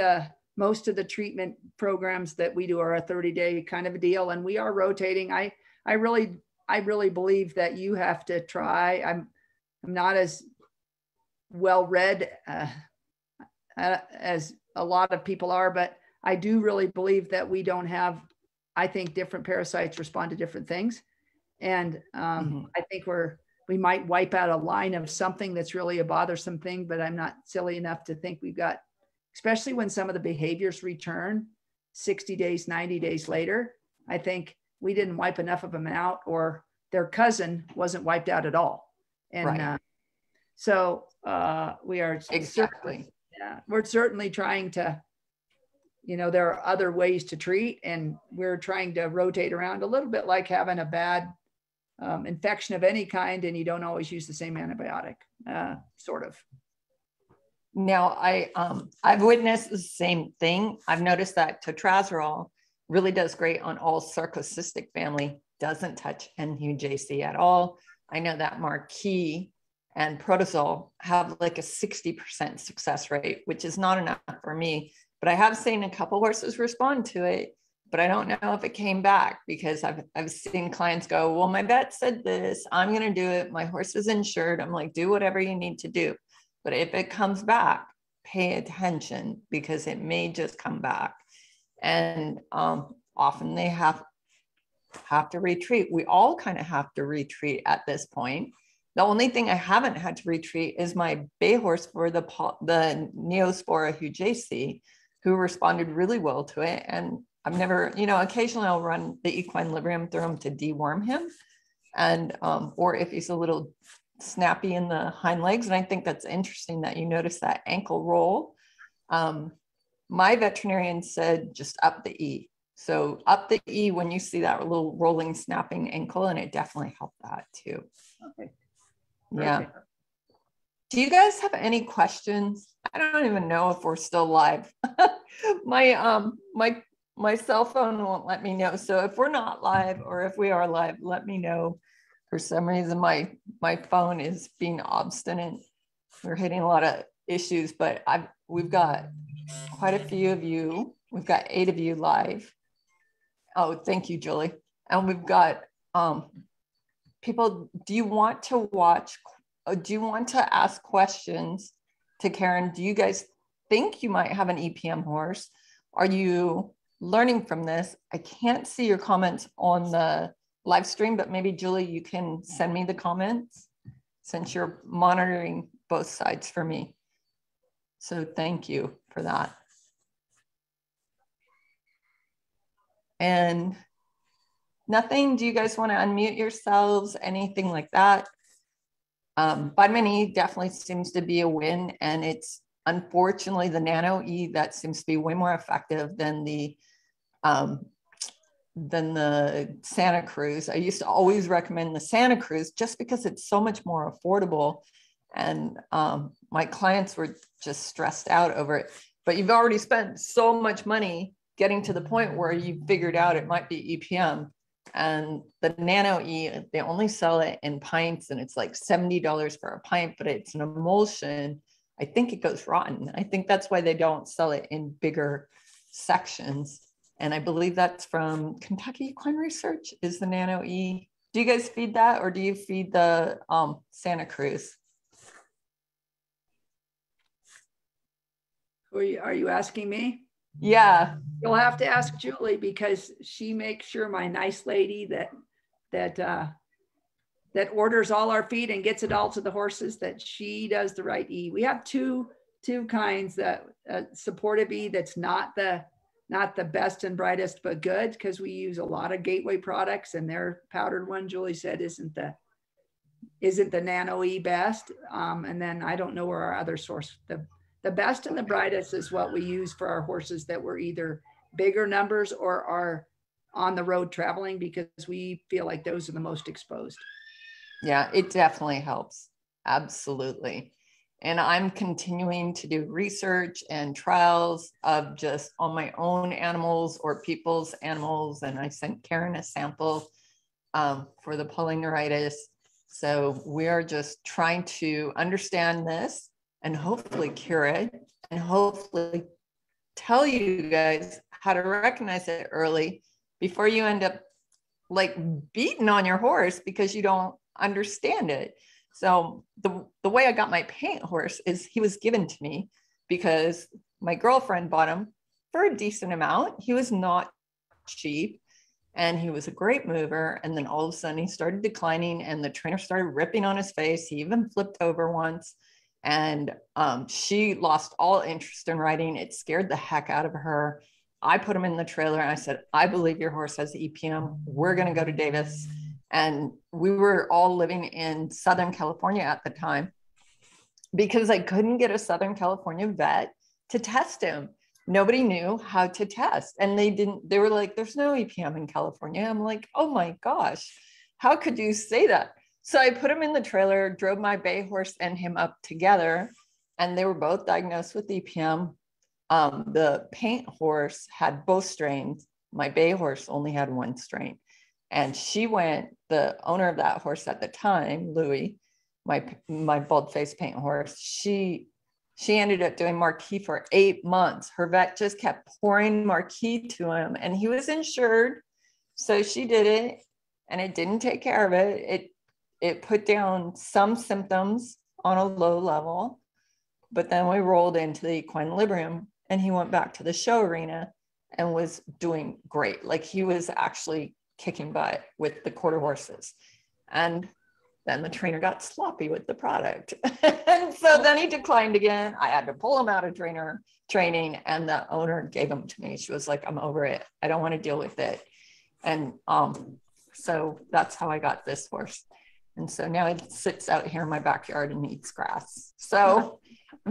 Speaker 2: most of the treatment programs that we do are a 30-day kind of a deal, and we are rotating. I really believe that you have to try. I'm not as well read as a lot of people are, but I do really believe that we don't have, I think different parasites respond to different things. And I think we might wipe out a line of something that's really a bothersome thing, but I'm not silly enough to think we've got, especially when some of the behaviors return 60 days, 90 days later. I think we didn't wipe enough of them out, or their cousin wasn't wiped out at all. And
Speaker 1: right.
Speaker 2: So we are
Speaker 1: exactly.
Speaker 2: We're certainly trying to, there are other ways to treat, and we're trying to rotate around a little bit, like having a bad infection of any kind, and you don't always use the same antibiotic, sort of.
Speaker 1: Now, I've witnessed the same thing. I've noticed that totrazolol really does great on all sarcocystic family, doesn't touch NUJC at all. I know that Marquis and Protozol have like a 60% success rate, which is not enough for me. But I have seen a couple horses respond to it, but I don't know if it came back, because I've seen clients go, well, my vet said this, I'm going to do it. My horse is insured. I'm like, do whatever you need to do. But if it comes back, pay attention, because it may just come back. And often they have to retreat. We all kind of have to retreat at this point. The only thing I haven't had to retreat is my bay horse for the Neospora hujaceae, who responded really well to it. And I've never, occasionally I'll run the equine librium through him to deworm him. And, or if he's a little snappy in the hind legs. And I think that's interesting that you notice that ankle roll. My veterinarian said, just up the E. So up the E when you see that little rolling, snapping ankle, and it definitely helped that too.
Speaker 2: Okay.
Speaker 1: Yeah. Okay. Do you guys have any questions? I don't even know if we're still live. My cell phone won't let me know. So if we're not live, or if we are live, let me know. For some reason, my phone is being obstinate. We're hitting a lot of issues, but we've got quite a few of you. We've got 8 of you live. Oh, thank you, Julie. And we've got people. Do you want to ask questions to Karen? Do you guys think you might have an EPM horse? Are you learning from this? I can't see your comments on the live stream, but maybe Julie, you can send me the comments since you're monitoring both sides for me. So thank you for that. And nothing, do you guys want to unmute yourselves? Anything like that? Vitamin E definitely seems to be a win, and it's unfortunately the Nano E that seems to be way more effective than the Santa Cruz. I used to always recommend the Santa Cruz just because it's so much more affordable, and my clients were just stressed out over it. But you've already spent so much money getting to the point where you figured out it might be EPM. And the Nano E, they only sell it in pints, and it's like $70 for a pint, but it's an emulsion. I think it goes rotten. I think that's why they don't sell it in bigger sections. And I believe that's from Kentucky Equine Research, is the Nano E. Do you guys feed that, or do you feed the Santa Cruz?
Speaker 2: Are you asking me?
Speaker 1: Yeah.
Speaker 2: You'll have to ask Julie, because she makes sure my nice lady that that orders all our feed and gets it all to the horses, that she does the right E. We have two kinds, that supportive E that's not the best and brightest, but good, because we use a lot of Gateway products, and their powdered one, Julie said, isn't the nano E best. And then I don't know where our other source, the best and the brightest is what we use for our horses that were either bigger numbers or are on the road traveling, because we feel like those are the most exposed.
Speaker 1: Yeah, it definitely helps. Absolutely. And I'm continuing to do research and trials of just on my own animals or people's animals. And I sent Karen a sample for the polyneuritis. So we are just trying to understand this and hopefully cure it, and hopefully tell you guys how to recognize it early before you end up like beating on your horse because you don't understand it. So the way I got my paint horse is he was given to me because my girlfriend bought him for a decent amount. He was not cheap and he was a great mover. And then all of a sudden he started declining and the trainer started ripping on his face. He even flipped over once, and she lost all interest in riding. It scared the heck out of her. I put him in the trailer and I said, I believe your horse has EPM. We're going to go to Davis. And we were all living in Southern California at the time because I couldn't get a Southern California vet to test him. Nobody knew how to test. And they were like, there's no EPM in California. I'm like, oh my gosh, how could you say that? So I put him in the trailer, drove my bay horse and him up together, and they were both diagnosed with EPM. The paint horse had both strains. My bay horse only had one strain. And the owner of that horse at the time, Louie, my bald face paint horse, she ended up doing Marquis for 8 months. Her vet just kept pouring Marquis to him, and he was insured. So she did it, and it didn't take care of it. It put down some symptoms on a low level, but then we rolled into the equine equilibrium, and he went back to the show arena and was doing great. Like he was actually kicking butt with the quarter horses. And then the trainer got sloppy with the product. And so then he declined again. I had to pull him out of training, and the owner gave him to me. She was like, I'm over it. I don't want to deal with it. And so that's how I got this horse. And so now it sits out here in my backyard and eats grass. So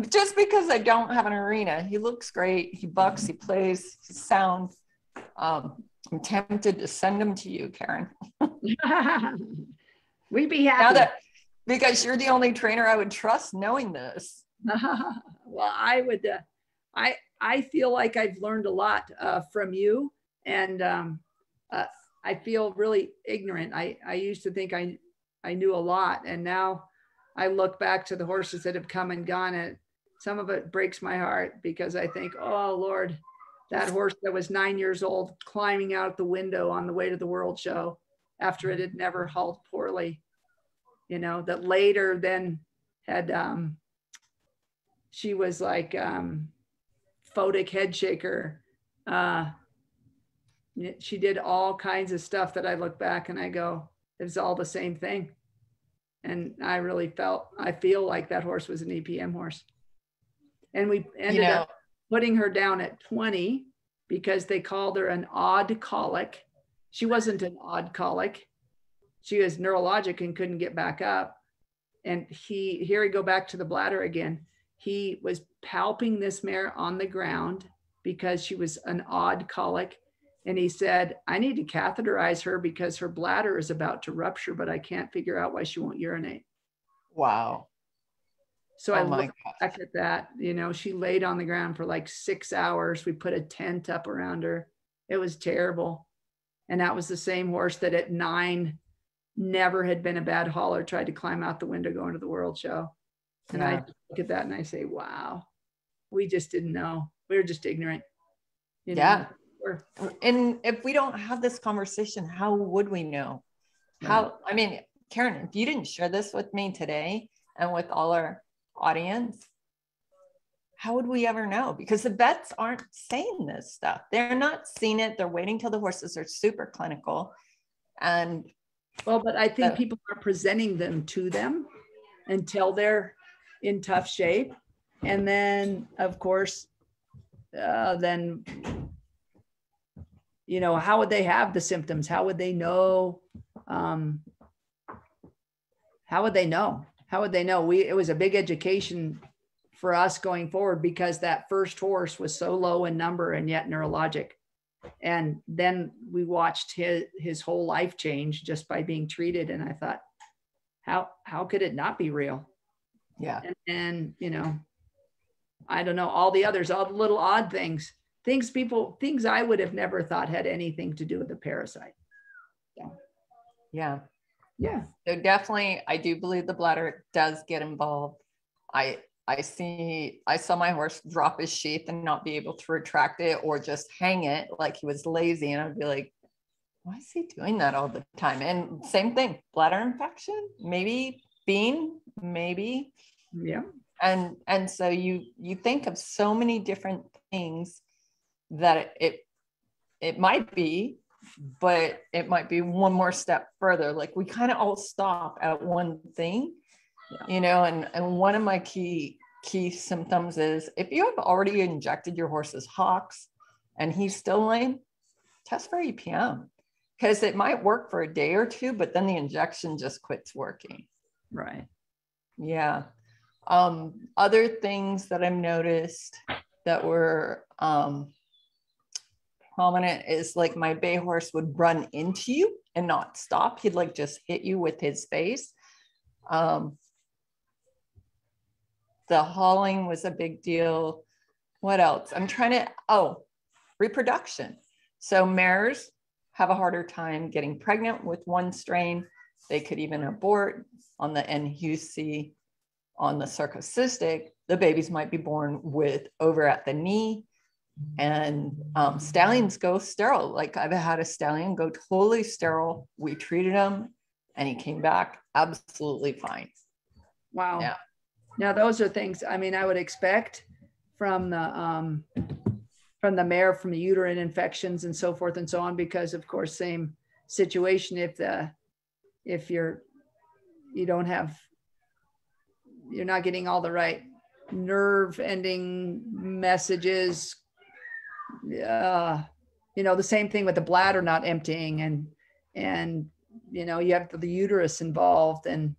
Speaker 1: just because I don't have an arena, he looks great. He bucks, he plays, he's sound. I'm tempted to send him to you, Karen.
Speaker 2: We'd be happy.
Speaker 1: Because you're the only trainer I would trust knowing this.
Speaker 2: Well, I would, I feel like I've learned a lot from you, and I feel really ignorant. I used to think I knew a lot, and now I look back to the horses that have come and gone, and some of it breaks my heart because I think, oh Lord, that horse that was 9 years old climbing out the window on the way to the World Show after it had never hauled poorly, that later then had, she was like photic head shaker. She did all kinds of stuff that I look back and I go, it's all the same thing. And I feel like that horse was an EPM horse. And we ended up putting her down at 20 because they called her an odd colic. She wasn't an odd colic. She was neurologic and couldn't get back up. And here we go back to the bladder again. He was palping this mare on the ground because she was an odd colic. And he said, I need to catheterize her because her bladder is about to rupture, but I can't figure out why she won't urinate.
Speaker 1: Wow.
Speaker 2: So I looked back at that, she laid on the ground for like 6 hours. We put a tent up around her. It was terrible. And that was the same horse that at 9 never had been a bad hauler, tried to climb out the window going to the World Show. And I look at that and I say, wow, we just didn't know. We were just ignorant.
Speaker 1: Yeah. And if we don't have this conversation, how would we know? I mean, Karen, if you didn't share this with me today and with all our audience, how would we ever know? Because the vets aren't saying this stuff. They're not seeing it. They're waiting till the horses are super clinical. And
Speaker 2: Well, but I think people are presenting them to them until they're in tough shape. And then, of course, then, you know, how would they have the symptoms? How would they know? How would they know? How would they know? It was a big education for us going forward because that first horse was so low in number and yet neurologic. And then we watched his whole life change just by being treated. And I thought, how could it not be real?
Speaker 1: Yeah.
Speaker 2: And you know, I don't know, all the others, all the little odd things I would have never thought had anything to do with the parasite. So,
Speaker 1: yeah.
Speaker 2: Yeah.
Speaker 1: So definitely, I do believe the bladder does get involved. I saw my horse drop his sheath and not be able to retract it or just hang it like he was lazy. And I'd be like, why is he doing that all the time? And same thing, bladder infection, maybe bean, maybe.
Speaker 2: Yeah.
Speaker 1: And so you think of so many different things that it might be, but it might be one more step further. Like we kind of all stop at one thing, you know, and one of my key symptoms is if you have already injected your horse's hocks and he's still lame, test for EPM because it might work for a day or two, but then the injection just quits working.
Speaker 2: Right.
Speaker 1: Yeah. Other things that I've noticed that were prominent is like my bay horse would run into you and not stop. He'd like just hit you with his face. The hauling was a big deal. What else? I'm trying to, reproduction. So mares have a harder time getting pregnant with one strain. They could even abort on the NUC. On the sarcocystic, the babies might be born with over at the knee, and stallions go sterile. Like I've had a stallion go totally sterile. We treated him and he came back absolutely fine.
Speaker 2: Wow.
Speaker 1: Yeah.
Speaker 2: Now those are things, I mean, I would expect from the mare, from the uterine infections and so forth and so on, because of course, same situation. If you're not getting all the right nerve ending messages, you know, the same thing with the bladder not emptying and, you know, you have the uterus involved. And,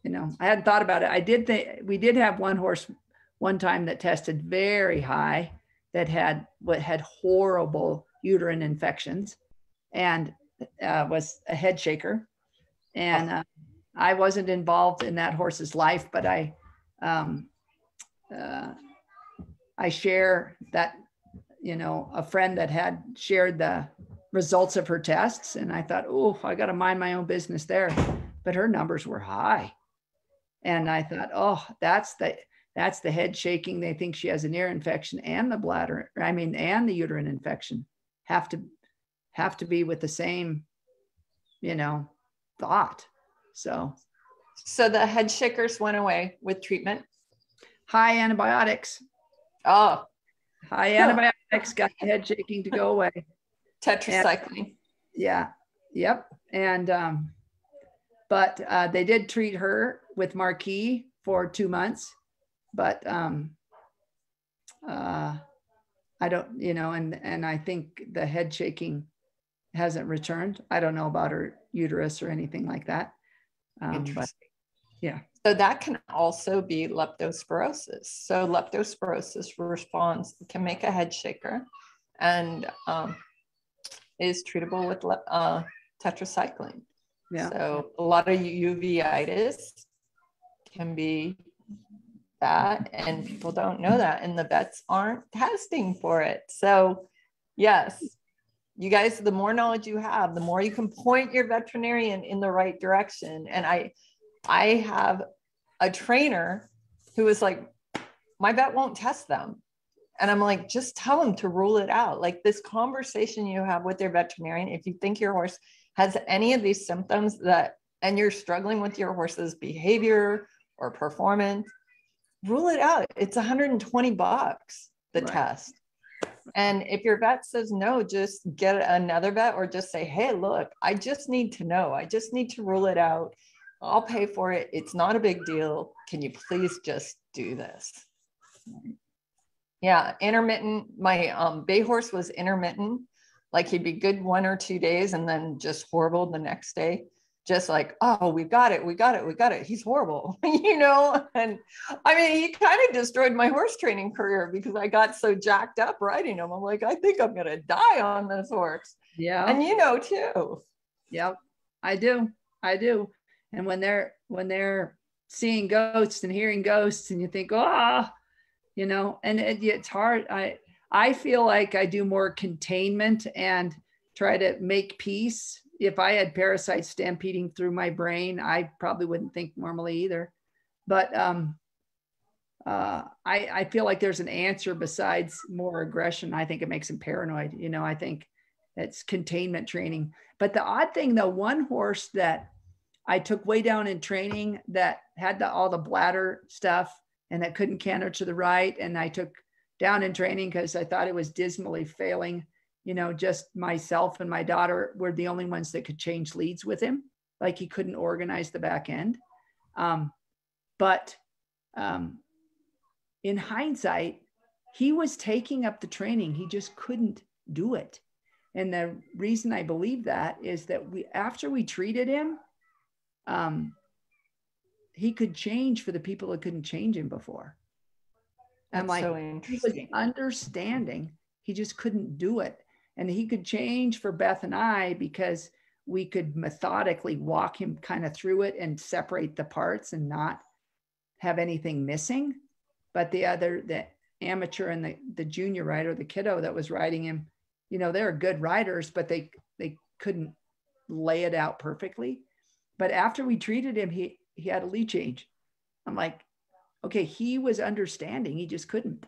Speaker 2: you know, I hadn't thought about it. We did have one horse one time that tested very high that had horrible uterine infections and was a head shaker. And I wasn't involved in that horse's life, but I share that, you know, a friend that had shared the results of her tests. And I thought, oh, I got to mind my own business there. But her numbers were high. And I thought, oh, that's the head shaking. They think she has an ear infection and the bladder, and the uterine infection have to be with the same, you know, thought. So
Speaker 1: the head shakers went away with treatment.
Speaker 2: High antibiotics.
Speaker 1: Oh,
Speaker 2: high antibiotics got the head shaking to go away.
Speaker 1: Tetracycline.
Speaker 2: Yep. And but they did treat her with Marc for 2 months, but I don't, you know, and I think the head shaking hasn't returned. I don't know about her uterus or anything like that. But yeah.
Speaker 1: So that can also be leptospirosis. So leptospirosis response can make a head shaker and is treatable with tetracycline.
Speaker 2: Yeah.
Speaker 1: So a lot of uveitis can be that, and people don't know that, and the vets aren't testing for it. So yes, you guys, the more knowledge you have, the more you can point your veterinarian in the right direction. And I have a trainer who is like, my vet won't test them. And I'm like, just tell them to rule it out. Like this conversation you have with your veterinarian, if you think your horse has any of these symptoms and you're struggling with your horse's behavior or performance, rule it out. It's $120, the test. And if your vet says no, just get another vet or just say, hey, look, I just need to know. I just need to rule it out. I'll pay for it. It's not a big deal. Can you please just do this? Yeah, intermittent. My bay horse was intermittent. Like he'd be good 1 or 2 days and then just horrible the next day. Just like, oh, we got it. He's horrible, you know? And I mean, he kind of destroyed my horse training career because I got so jacked up riding him. I'm like, I think I'm going to die on this horse.
Speaker 2: Yeah.
Speaker 1: And you know, too.
Speaker 2: Yep, I do. And when they're seeing ghosts and hearing ghosts and you think, oh, you know, and it's hard. I feel like I do more containment and try to make peace. If I had parasites stampeding through my brain, I probably wouldn't think normally either. But I feel like there's an answer besides more aggression. I think it makes them paranoid. You know, I think it's containment training. But the odd thing, though, one horse that I took way down in training that had all the bladder stuff and that couldn't canter to the right, and I took down in training because I thought it was dismally failing. You know, just myself and my daughter were the only ones that could change leads with him. Like he couldn't organize the back end. But in hindsight, he was taking up the training. He just couldn't do it. And the reason I believe that is that after we treated him, he could change for the people that couldn't change him before. I'm like, so he was understanding. He just couldn't do it. And he could change for Beth and I because we could methodically walk him kind of through it and separate the parts and not have anything missing. But the amateur and the junior rider, the kiddo that was riding him, you know, they're good riders, but they couldn't lay it out perfectly. But after we treated him, he had a lead change. I'm like, okay, he was understanding, he just couldn't.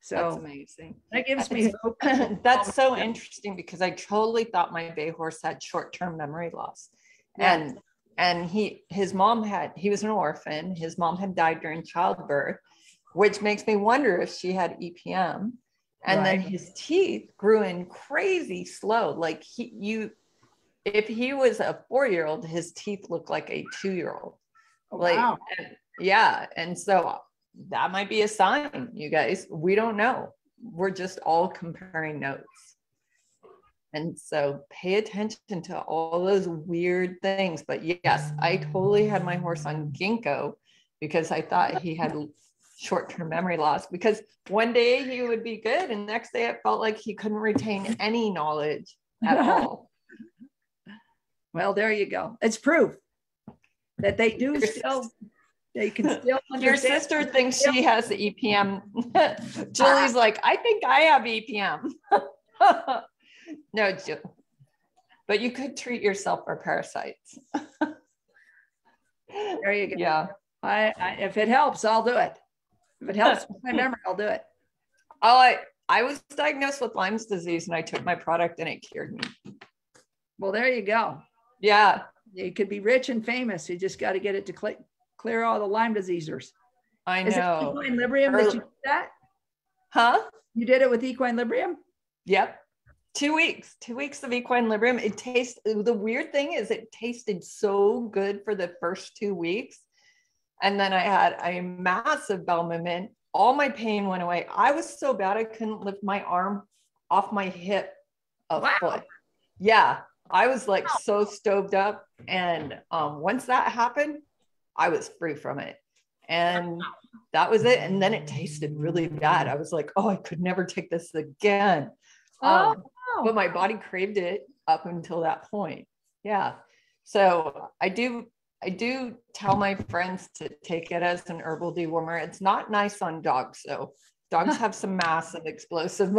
Speaker 2: So
Speaker 1: that's amazing.
Speaker 2: That gives me hope.
Speaker 1: That's so interesting because I totally thought my bay horse had short-term memory loss. Yeah. And he was an orphan. His mom had died during childbirth, which makes me wonder if she had EPM. And then his teeth grew in crazy slow. Like if he was a 4-year-old, his teeth looked like a 2-year-old.
Speaker 2: Oh, wow.
Speaker 1: Yeah. And so that might be a sign, you guys. We don't know. We're just all comparing notes. And so pay attention to all those weird things. But yes, I totally had my horse on ginkgo because I thought he had short-term memory loss, because one day he would be good and the next day it felt like he couldn't retain any knowledge at all.
Speaker 2: Well, there you go. It's proof that they do they can still understand.
Speaker 1: Your sister thinks she has the EPM. Julie's like, I think I have EPM. No, Jill. But you could treat yourself for parasites.
Speaker 2: There you go.
Speaker 1: Yeah.
Speaker 2: If it helps, I'll do it. If it helps with my memory, I'll do it.
Speaker 1: I was diagnosed with Lyme's disease and I took my product and it cured me.
Speaker 2: Well, there you go.
Speaker 1: Yeah.
Speaker 2: You could be rich and famous. You just got to get it to clear all the Lyme diseasers.
Speaker 1: I know.
Speaker 2: Is it equine Librium that you did that?
Speaker 1: Huh?
Speaker 2: You did it with equine Librium?
Speaker 1: Yep. 2 weeks. 2 weeks of equine Librium. The weird thing is it tasted so good for the first 2 weeks. And then I had a massive bowel movement. All my pain went away. I was so bad I couldn't lift my arm off my hip a foot. Yeah. I was like so stoved up. And once that happened, I was free from it. And that was it. And then it tasted really bad. I was like, oh, I could never take this again. But my body craved it up until that point. Yeah. So I do tell my friends to take it as an herbal dewormer. It's not nice on dogs, though. Dogs have some massive explosive.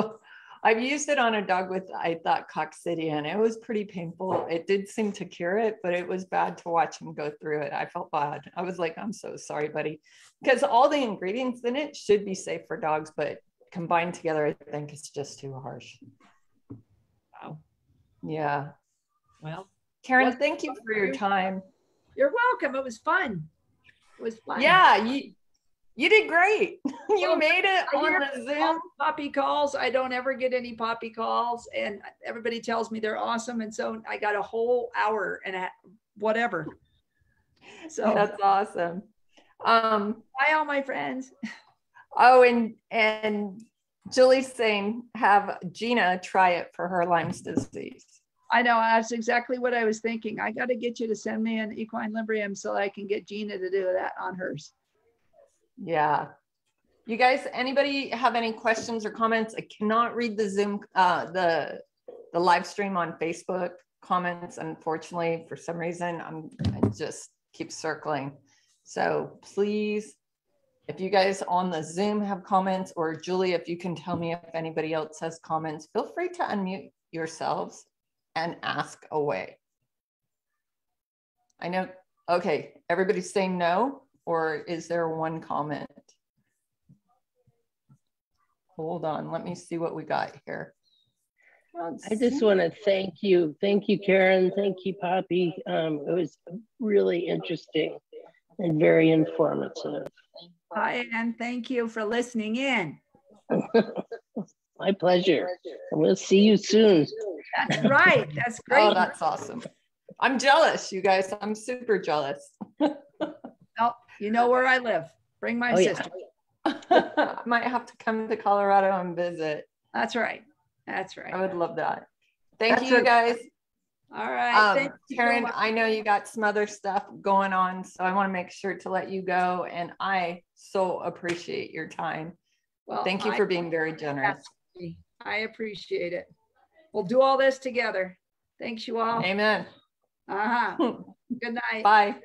Speaker 1: I've used it on a dog with, I thought, coccidia. It was pretty painful. It did seem to cure it, but it was bad to watch him go through it. I felt bad. I was like, I'm so sorry, buddy. Because all the ingredients in it should be safe for dogs, but combined together, I think it's just too harsh.
Speaker 2: Wow.
Speaker 1: Yeah.
Speaker 2: Well,
Speaker 1: Karen, thank you for your time.
Speaker 2: You're welcome. It was fun. It was fun.
Speaker 1: Yeah. You did great. You
Speaker 2: Well,
Speaker 1: made it
Speaker 2: I
Speaker 1: on
Speaker 2: hear
Speaker 1: the
Speaker 2: all
Speaker 1: Zoom.
Speaker 2: the puppy calls. I don't ever get any puppy calls, and everybody tells me they're awesome. And so I got a whole hour and whatever. So
Speaker 1: That's awesome.
Speaker 2: bye, all my friends.
Speaker 1: Oh, and Julie's saying have Gina try it for her Lyme's disease.
Speaker 2: I know, that's exactly what I was thinking. I got to get you to send me an equine Librium so I can get Gina to do that on hers.
Speaker 1: Yeah. You guys, anybody have any questions or comments? I cannot read the Zoom, the live stream on Facebook comments. Unfortunately, for some reason, I just keep circling. So please, if you guys on the Zoom have comments, or Julie, if you can tell me if anybody else has comments, feel free to unmute yourselves and ask away. I know, okay, everybody's saying no, or is there one comment? Hold on, let me see what we got here.
Speaker 3: I just want to thank you. Thank you, Karen. Thank you, Poppy. It was really interesting and very informative.
Speaker 2: Hi, and thank you for listening in.
Speaker 3: My pleasure. And we'll see you soon.
Speaker 2: That's right. That's great.
Speaker 1: Oh, that's awesome. I'm jealous, you guys. I'm super jealous.
Speaker 2: Oh, you know where I live. Bring my sister.
Speaker 1: I might have to come to Colorado and visit.
Speaker 2: That's right. That's right.
Speaker 1: I would love that. Thank you, guys.
Speaker 2: All right. Thank you,
Speaker 1: Karen, I know you got some other stuff going on, so I want to make sure to let you go. And I so appreciate your time. Well, thank you for being very generous.
Speaker 2: I appreciate it. We'll do all this together. Thanks, you all.
Speaker 1: Amen.
Speaker 2: Good night.
Speaker 1: Bye.